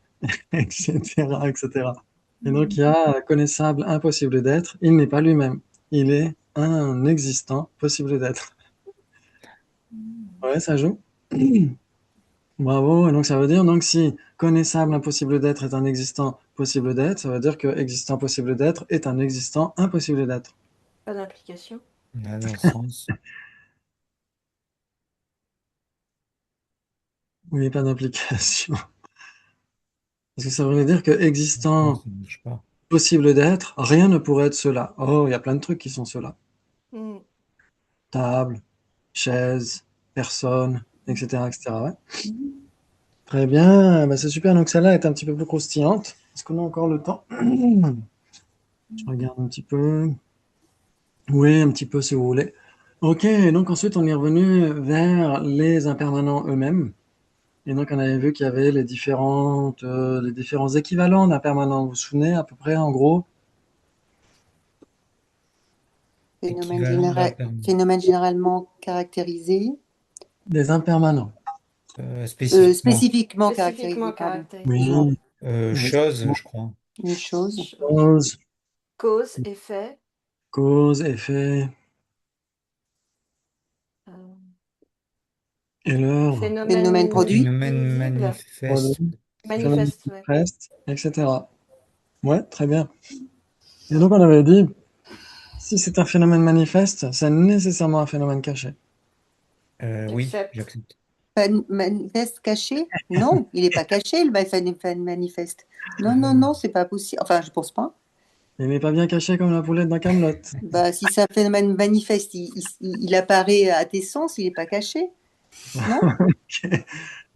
etc., etc. Et donc, il y a connaissable, impossible d'être. Il n'est pas lui-même. Il est un existant, possible d'être. Ouais, ça joue. Bravo. Et donc, ça veut dire, donc, si connaissable, impossible d'être est un existant, possible d'être, ça veut dire que existant, possible d'être est un existant, impossible d'être. Pas d'implication. Là, dans le sens. Oui, pas d'implication. Parce que ça voudrait dire que Non, existant, ça ne marche pas. possible d'être, rien ne pourrait être cela. Oh, il y a plein de trucs qui sont cela. Hmm. Table, chaise, personne, etc., etc. Ouais. Très bien, bah, c'est super. Donc celle-là est un petit peu plus croustillante. Est-ce qu'on a encore le temps? Je regarde un petit peu. Oui, un petit peu si vous voulez. Ok, donc ensuite on est revenu vers les impermanents eux-mêmes. Et donc on avait vu qu'il y avait les différents équivalents d'impermanents. Vous vous souvenez à peu près en gros? Équivalent d'impermanent. Phénomène généralement caractérisé, Des impermanents. Spécifiquement. spécifiquement Spécifiquement caractérisé, pardon. caractérisé. Oui. Chose, Oui. je crois. Une chose, Chose. Cause, Cause, effet. cause, effet, euh, et l'heure. Phénomène produit. Phénomène visible. manifeste. Phénomène Manifeste, ouais. manifeste, etc. Ouais, très bien. Et donc, on avait dit, si c'est un phénomène manifeste, c'est nécessairement un phénomène caché. Oui, J'accepte. j'accepte. Manifeste caché? Non, il n'est pas caché, le manifeste. Non, non, non, c'est pas possible. Enfin, je pense pas. Il n'est pas bien caché comme la poulette dans Camelot. Bah, si c'est un phénomène manifeste, il apparaît à tes sens, il n'est pas caché. Non?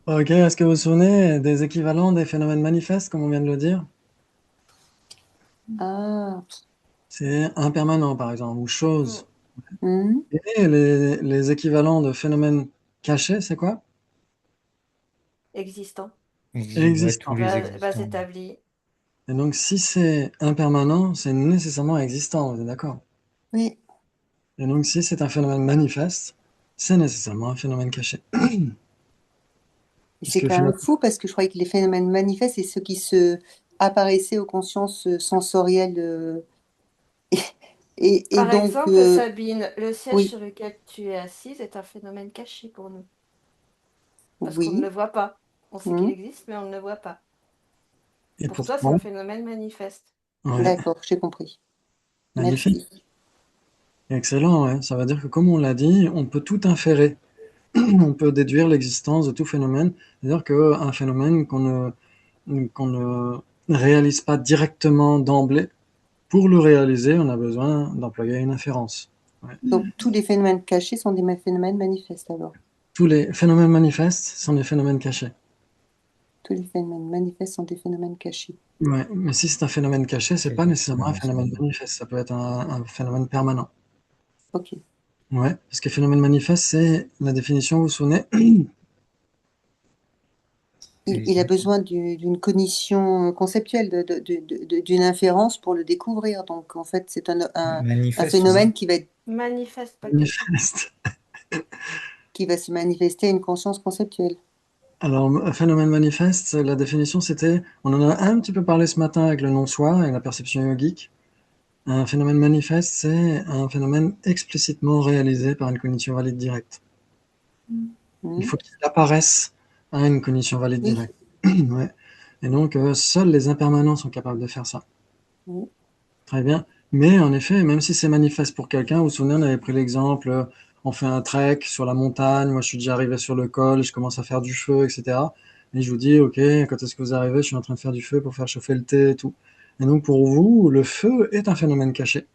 Ok, est-ce que vous vous souvenez des équivalents des phénomènes manifestes, comme on vient de le dire? Ah. C'est impermanent, par exemple, ou chose. Hmm. Et les équivalents de phénomènes cachés, c'est quoi? Existant. Ouais, tous Existant. les Base existants. établie. Et donc, si c'est impermanent, c'est nécessairement existant, vous êtes d'accord? Oui. Et donc, si c'est un phénomène manifeste, c'est nécessairement un phénomène caché. Et Parce c'est que quand même finalement, fou parce que je croyais que les phénomènes manifestes, c'est ceux qui se apparaissaient aux consciences sensorielles. Et Par donc, exemple, Sabine, le siège oui, sur lequel tu es assise est un phénomène caché pour nous. Parce qu'on ne oui. le voit pas. On sait qu'il Hmm. existe, mais on ne le voit pas. et Pour toi, c'est un pourtant, phénomène manifeste. ouais, D'accord, j'ai compris. magnifique. Merci. Excellent, ouais. Ça veut dire que, comme on l'a dit, on peut tout inférer. On peut déduire l'existence de tout phénomène. C'est-à-dire qu'un phénomène qu'on ne réalise pas directement d'emblée, pour le réaliser, on a besoin d'employer une inférence. Ouais. Donc, tous les phénomènes cachés sont des phénomènes manifestes alors. Tous les phénomènes manifestes sont des phénomènes cachés. Tous les phénomènes manifestes sont des phénomènes cachés. Ouais. Mais si c'est un phénomène caché, c'est C'est pas nécessairement un exactement ça. phénomène manifeste. Ça peut être un phénomène permanent. Ok. Ouais. Parce que phénomène manifeste, c'est la définition, vous vous souvenez? Il a besoin d'une cognition conceptuelle, d'une inférence pour le découvrir. Donc, en fait, c'est un Manifeste, phénomène qui va Manifeste, pas caché. Manifeste. qui va se manifester à une conscience conceptuelle. Alors, un phénomène manifeste, la définition, c'était, on en a un petit peu parlé ce matin avec le non-soi et la perception yogique. Un phénomène manifeste, c'est un phénomène explicitement réalisé par une cognition valide directe. Il Hmm. faut qu'il apparaisse à une cognition valide Oui. directe. Ouais. Et donc, seuls les impermanents sont capables de faire ça. Oui. Très bien. Mais en effet, même si c'est manifeste pour quelqu'un, vous vous souvenez, on avait pris l'exemple, on fait un trek sur la montagne, moi je suis déjà arrivé sur le col, je commence à faire du feu, etc. Et je vous dis, ok, quand est-ce que vous arrivez? Je suis en train de faire du feu pour faire chauffer le thé et tout. Et donc pour vous, le feu est un phénomène caché.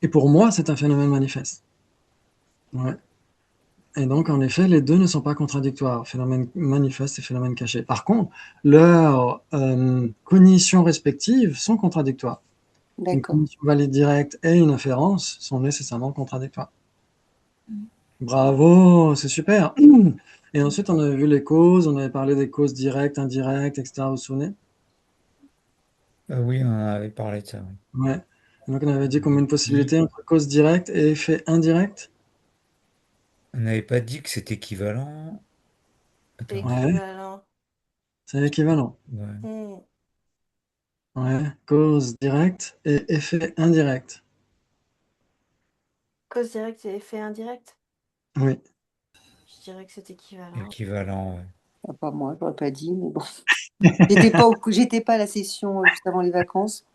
Et pour moi, c'est un phénomène manifeste. Ouais. Et donc, en effet, les deux ne sont pas contradictoires, phénomène manifeste et phénomène caché. Par contre, leurs cognitions respectives sont contradictoires. Une D'accord. cognition valide directe et une inférence sont nécessairement contradictoires. Bravo, c'est super. Et ensuite, on avait vu les causes, on avait parlé des causes directes, indirectes, etc. Vous vous souvenez? Oui, on en avait parlé de ça. Oui. Ouais. Et donc, on avait dit qu'on met une Dit- possibilité entre cause directe et effet indirect. On n'avait pas dit que c'est équivalent. Attends. Ouais, Équivalent. c'est équivalent. Ouais. Hmm. Ouais, cause directe et effet indirect. Cause directe et effet indirect. Oui. Je dirais que c'est équivalent. Équivalent, ouais. Ah, pas moi, j'aurais pas dit, mais bon. J'étais pas à la session juste avant les vacances.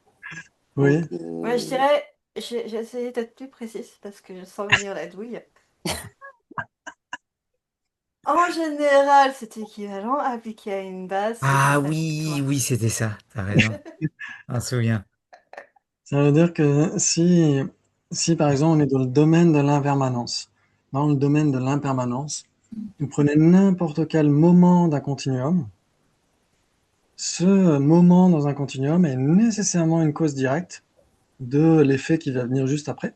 Donc, Oui. Moi, je dirais, j'ai essayé d'être plus précise parce que je sens venir la douille. En général, c'est équivalent appliqué à une base, c'est Ah juste à oui, toi. oui, c'était ça. T'as raison. On se souvient. Ça veut dire que si par exemple on est dans le domaine de l'impermanence, dans le domaine de l'impermanence, vous prenez n'importe quel moment d'un continuum, ce moment dans un continuum est nécessairement une cause directe de l'effet qui va venir juste après,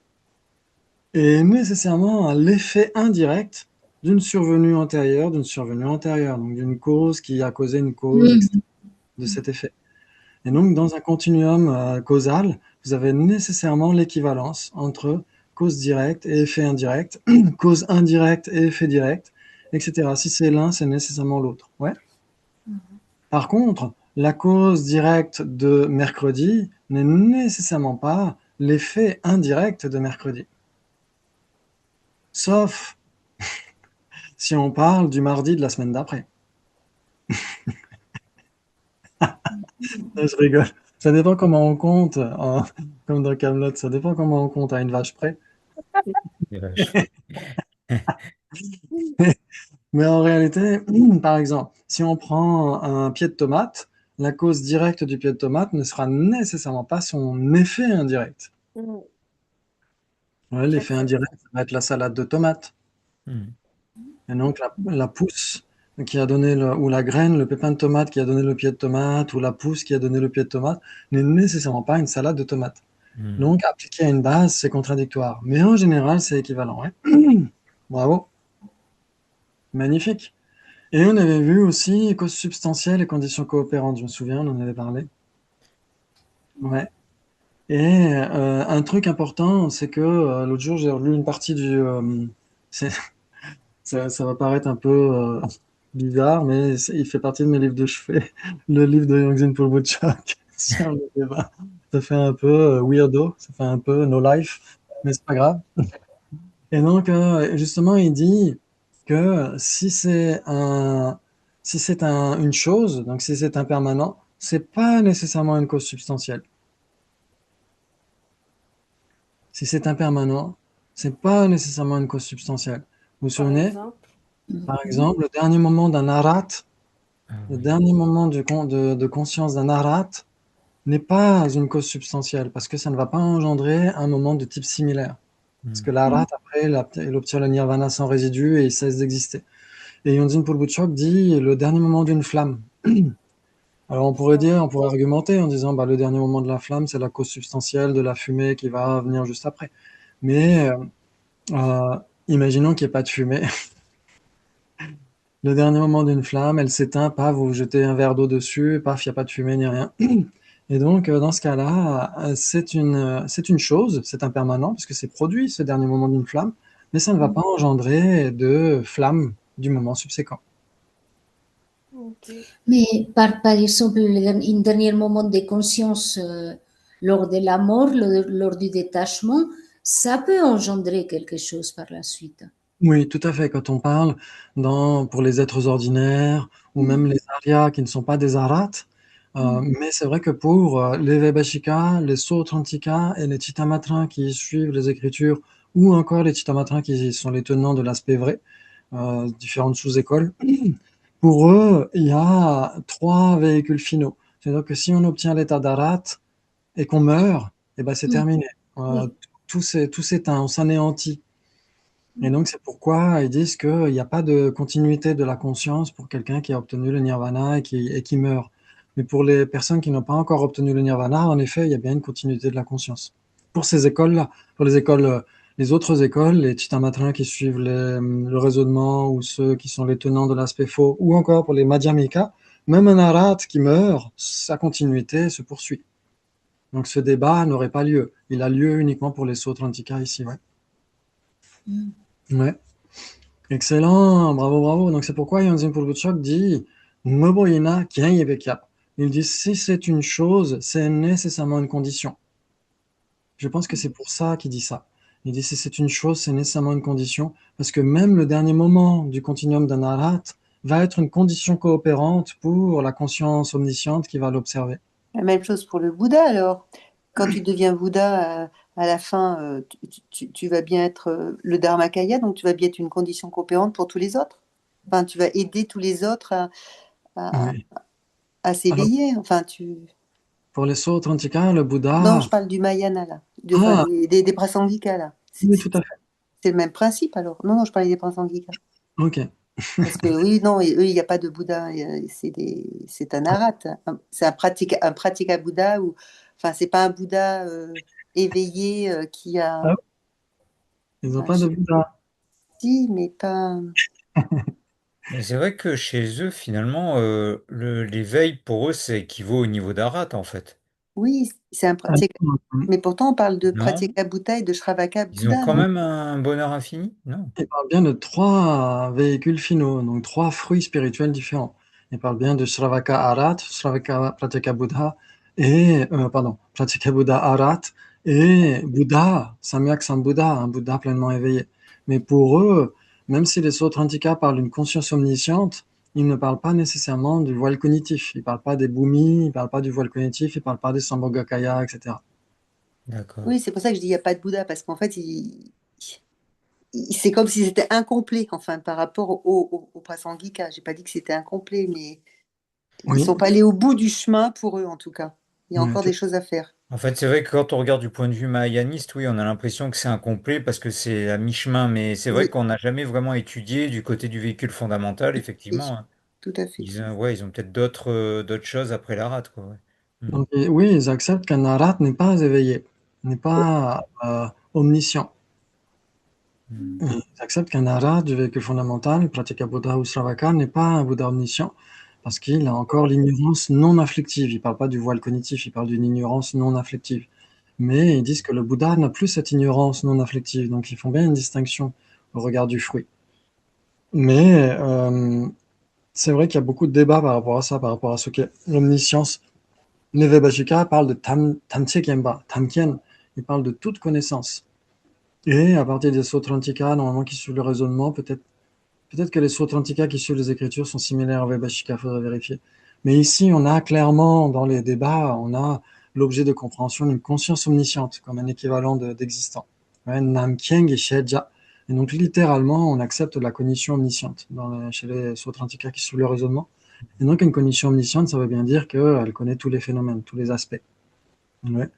et nécessairement l'effet indirect d'une survenue antérieure, donc d'une cause qui a causé une cause, etc., de cet effet. Et donc, dans un continuum causal, vous avez nécessairement l'équivalence entre cause directe et effet indirect, cause indirecte et effet direct, etc. Si c'est l'un, c'est nécessairement l'autre. Ouais. Par contre, la cause directe de mercredi n'est nécessairement pas l'effet indirect de mercredi. Sauf si on parle du mardi de la semaine d'après. Je rigole. Ça dépend comment on compte, comme dans Kaamelott, ça dépend comment on compte à une vache près. Les vaches. Mais en réalité, par exemple, si on prend un pied de tomate, la cause directe du pied de tomate ne sera nécessairement pas son effet indirect. Mm. Ouais, l'effet J'accepte. indirect, ça va être la salade de tomates. Hmm. Et donc la pousse qui a donné ou la graine, le pépin de tomate qui a donné le pied de tomate, ou la pousse qui a donné le pied de tomate, n'est nécessairement pas une salade de tomates. Hmm. Donc appliqué à une base, c'est contradictoire. Mais en général, c'est équivalent. Ouais. Bravo, magnifique. Et on avait vu aussi causes substantielles et conditions coopérantes, je me souviens, on en avait parlé. Ouais. Et un truc important, c'est que l'autre jour, j'ai relu une partie c'est- ça va paraître un peu bizarre, mais il fait partie de mes livres de chevet, le livre de Yongzin Polbutchak sur le débat. Ça fait un peu weirdo, ça fait un peu no life, mais c'est pas grave. Et donc, justement, il dit que si c'est une chose, donc si c'est impermanent, c'est pas nécessairement une cause substantielle. Si c'est impermanent, c'est pas nécessairement une cause substantielle. Vous vous Par souvenez, exemple. par exemple, le dernier moment d'un arat, Ah le oui. dernier moment de conscience d'un arat n'est pas une cause substantielle parce que ça ne va pas engendrer un moment de type similaire. Parce Hmm. que l'arat, après, il obtient le nirvana sans résidu et il cesse d'exister. Et Yonzin Polbutchok dit le dernier moment d'une flamme. Alors on pourrait argumenter en disant bah, le dernier moment de la flamme, c'est la cause substantielle de la fumée qui va venir juste après. Mais euh, imaginons qu'il n'y ait pas de fumée. Le dernier moment d'une flamme, elle s'éteint, paf, vous jetez un verre d'eau dessus, paf, il n'y a pas de fumée ni rien. Et donc, dans ce cas-là, c'est une chose, c'est impermanent, parce que c'est produit, ce dernier moment d'une flamme, mais ça ne va pas engendrer de flamme du moment subséquent. Ok. Mais par exemple, un dernier moment de conscience lors de la mort, lors du détachement, ça peut engendrer quelque chose par la suite. Oui, tout à fait. Quand on parle pour les êtres ordinaires ou même les aryas qui ne sont pas des arhats, mais c'est vrai que pour les Vaibhashika, les Sautrantika et les Chittamatrins qui suivent les Écritures, ou encore les Chittamatrins qui sont les tenants de l'aspect vrai, différentes sous-écoles, pour eux, il y a trois véhicules finaux. C'est-à-dire que si on obtient l'état d'arhat et qu'on meurt, eh ben c'est Mm. terminé. Oui. Tout s'éteint, on s'anéantit. Et donc, c'est pourquoi ils disent qu'il n'y a pas de continuité de la conscience pour quelqu'un qui a obtenu le nirvana et qui meurt. Mais pour les personnes qui n'ont pas encore obtenu le nirvana, en effet, il y a bien une continuité de la conscience. Pour ces écoles-là, pour les écoles, les autres écoles, les Chittamatrins qui suivent le raisonnement ou ceux qui sont les tenants de l'aspect faux, ou encore pour les Madhyamika, même un arhat qui meurt, sa continuité se poursuit. Donc ce débat n'aurait pas lieu. Il a lieu uniquement pour les Sautrantika ici, ouais. Ouais. Excellent, bravo, bravo. Donc c'est pourquoi Yonzin Purbuchok dit Moboyina Kien Yebekyap. Il dit si c'est une chose, c'est nécessairement une condition. Je pense que c'est pour ça qu'il dit ça. Il dit si c'est une chose, c'est nécessairement une condition, parce que même le dernier moment du continuum d'un arhat va être une condition coopérante pour la conscience omnisciente qui va l'observer. La même chose pour le Bouddha alors. Quand tu deviens Bouddha, à la fin, tu vas bien être le Dharmakaya, donc tu vas bien être une condition coopérante pour tous les autres. Enfin, tu vas aider tous les autres à, Oui. à Alors, s'éveiller. Enfin, pour les Sautrantika, le Non, Bouddha. je parle du Mahayana là, enfin, Ah, des Prasangika là. oui, tout à fait. C'est le même principe alors. Non, non, je parlais des Prasangika. Ok. Parce que oui, non, eux, il n'y a pas de Bouddha, c'est un arat, c'est un pratika Bouddha ou, enfin, c'est pas un Bouddha éveillé qui a, Ah, ils n'ont enfin, pas je de sais Bouddha. pas, si, mais pas. Mais c'est vrai que chez eux, finalement, l'éveil, pour eux, c'est équivaut au niveau d'Arat, en fait. Oui, c'est un Ah, pratyeka. Mais pourtant, on parle de Non? Pratyeka Bhuta et de Shravaka Ils ont Bouddha, quand non? même un bonheur infini? Non. il parle bien de trois véhicules finaux, donc trois fruits spirituels différents. Il parle bien de Shravaka Arat, Shravaka Pratyeka Buddha, Pratyeka Buddha Arat, et Bouddha, Samyak Sambuddha, un Bouddha pleinement éveillé. Mais pour eux, même si les Sautrantika parlent d'une conscience omnisciente, ils ne parlent pas nécessairement du voile cognitif. Ils ne parlent pas des bhumis, ils ne parlent pas du voile cognitif, ils ne parlent pas des Sambhogakaya, etc. D'accord. Oui, c'est pour ça que je dis il n'y a pas de Bouddha, parce qu'en fait, c'est comme si c'était incomplet, enfin, par rapport au Prasangika. J'ai pas dit que c'était incomplet, mais ils Oui, sont pas allés au bout du chemin pour eux, en tout cas. Il y a ouais, encore des choses à faire. En fait, c'est vrai que quand on regarde du point de vue mahayaniste, oui, on a l'impression que c'est incomplet parce que c'est à mi-chemin, mais c'est vrai Oui, qu'on n'a jamais vraiment étudié du côté du véhicule fondamental, et effectivement, hein. tout à fait. Ouais, ils ont peut-être d'autres choses après la rate, quoi. Ouais. Hmm. donc, oui, ils acceptent qu'un arat n'est pas éveillé, n'est pas omniscient. Hmm. Ils acceptent qu'un arat du véhicule fondamental, Pratyeka Buddha ou Sravaka, n'est pas un Bouddha omniscient, parce qu'il a encore l'ignorance non afflictive. Ils ne parlent pas du voile cognitif, ils parlent d'une ignorance non afflictive. Mais ils disent que le Bouddha n'a plus cette ignorance non afflictive, donc ils font bien une distinction au regard du fruit. Mais c'est vrai qu'il y a beaucoup de débats par rapport à ça, par rapport à ce qu'est l'omniscience. Nevebashika parle de Tamtye Kemba, Tamkien, il parle de toute connaissance. Et à partir des Sautrantika, normalement qui suivent le raisonnement, peut-être que les Sautrantika qui suivent les Écritures sont similaires à Vaibhashika, il faudrait vérifier. Mais ici, on a clairement, dans les débats, on a l'objet de compréhension d'une conscience omnisciente, comme un équivalent d'existant. Ouais, Namkyeng et Sheja. Et donc, littéralement, on accepte la cognition omnisciente chez les Sautrantika qui suivent le raisonnement. Et donc, une cognition omnisciente, ça veut bien dire qu'elle connaît tous les phénomènes, tous les aspects. Ouais.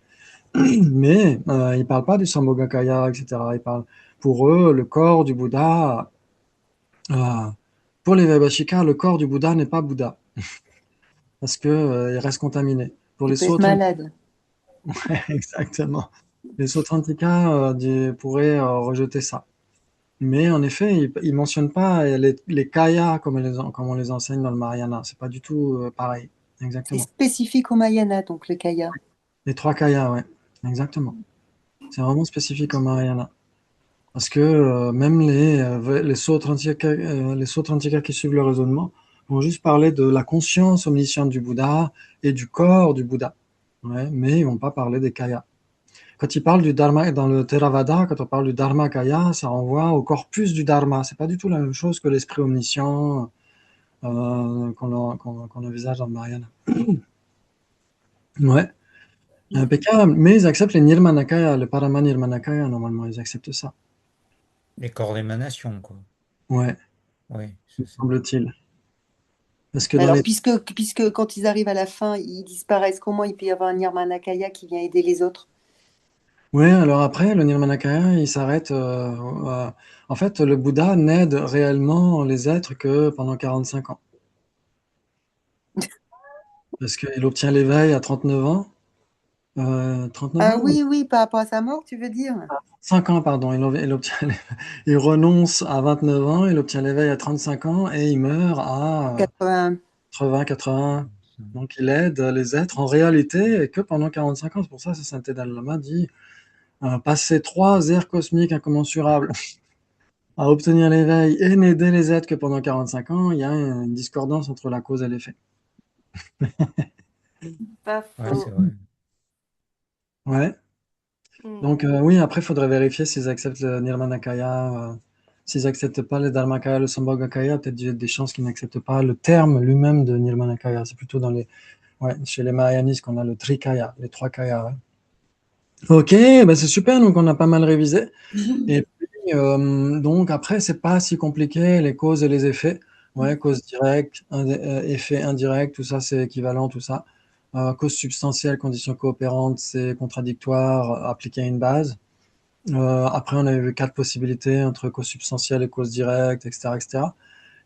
Mais ils ne parlent pas du Sambhogakaya, etc. Ils parlent, pour eux, le corps du Bouddha, euh, pour les Vaibhashikas, le corps du Bouddha n'est pas Bouddha, parce que, il reste contaminé. Pour Il les peut être Sautrantika, malade. exactement. Les Sautrantika pourraient rejeter ça. Mais en effet, ils ne mentionnent pas les kayas comme on les enseigne dans le Mahayana. C'est pas du tout pareil. C'est Exactement. spécifique au Mayana, donc le Kaya. Les trois kayas, ouais. Exactement. C'est vraiment spécifique au Mahayana. Parce que même les Sautrantika qui suivent le raisonnement vont juste parler de la conscience omnisciente du Bouddha et du corps du Bouddha. Ouais, mais ils vont pas parler des kayas. Quand ils parlent du Dharma, dans le Theravada, quand on parle du Dharma Kaya, ça renvoie au corpus du Dharma. C'est pas du tout la même chose que l'esprit omniscient qu'on envisage dans le Mahayana. Ouais, impeccable. Mais ils acceptent les Nirmanakaya, le Paramanirmanakaya, normalement, ils acceptent ça. Les corps d'émanation, quoi. Ouais, Oui, me c'est ça. semble-t-il. Parce que dans Alors, les puisque quand ils arrivent à la fin, ils disparaissent, comment il peut y avoir un Nirmanakaya qui vient aider les autres? ouais, alors après, le Nirmanakaya, il s'arrête. En fait, le Bouddha n'aide réellement les êtres que pendant 45 ans. Parce qu'il obtient l'éveil à 39 ans. 39 Ah ans? oui, oui, par rapport à sa mort, tu veux dire? 5 ans, pardon. Il obtient il renonce à 29 ans, il obtient l'éveil à 35 ans et il meurt à 80. 80, 80. Donc il aide les êtres en réalité que pendant 45 ans. C'est pour ça que Saint Dalai Lama dit passer 3 ères cosmiques incommensurables à obtenir l'éveil et n'aider les êtres que pendant 45 ans, il y a une discordance entre la cause et l'effet. Pas Ouais, c'est faux. vrai. Ouais. Mm. Donc oui, après, il faudrait vérifier s'ils acceptent le Nirmanakaya. S'ils n'acceptent pas le Dharmakaya, le Sambhogakaya, peut-être il y a des chances qu'ils n'acceptent pas le terme lui-même de Nirmanakaya. C'est plutôt chez les Mahayanis qu'on a le Trikaya, les 3 kayas. Ouais. Ok, bah c'est super, donc on a pas mal révisé. Et puis, donc après, c'est pas si compliqué, les causes et les effets. Ouais, cause directe, effet indirect, tout ça, c'est équivalent, tout ça. Cause substantielle, condition coopérante, c'est contradictoire, appliqué à une base. Après, on avait vu 4 possibilités entre cause substantielle et cause directe, etc., etc.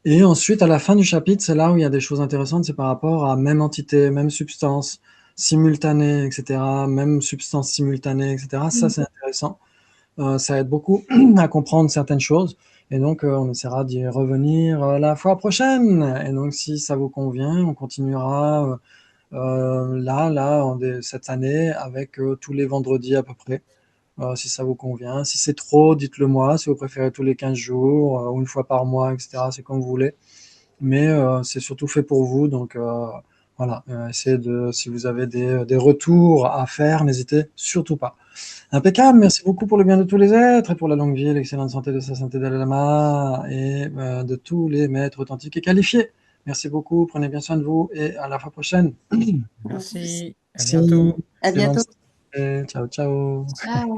Et ensuite, à la fin du chapitre, c'est là où il y a des choses intéressantes, c'est par rapport à même entité, même substance, simultanée, etc., même substance simultanée, etc. Ça, c'est intéressant Ça aide beaucoup à comprendre certaines choses. Et donc, on essaiera d'y revenir la fois prochaine. Et donc, si ça vous convient, on continuera cette année avec tous les vendredis à peu près. Si ça vous convient. Si c'est trop, dites-le moi. Si vous préférez tous les 15 jours ou une fois par mois, etc., c'est comme vous voulez. Mais c'est surtout fait pour vous. Donc voilà, si vous avez des retours à faire, n'hésitez surtout pas. Impeccable, merci beaucoup pour le bien de tous les êtres et pour la longue vie et l'excellente santé de sa santé Dalai Lama et de tous les maîtres authentiques et qualifiés. Merci beaucoup, prenez bien soin de vous et à la fois prochaine. Merci, à Merci. bientôt. À bientôt. Excellente soirée. Ciao, ciao. Ciao.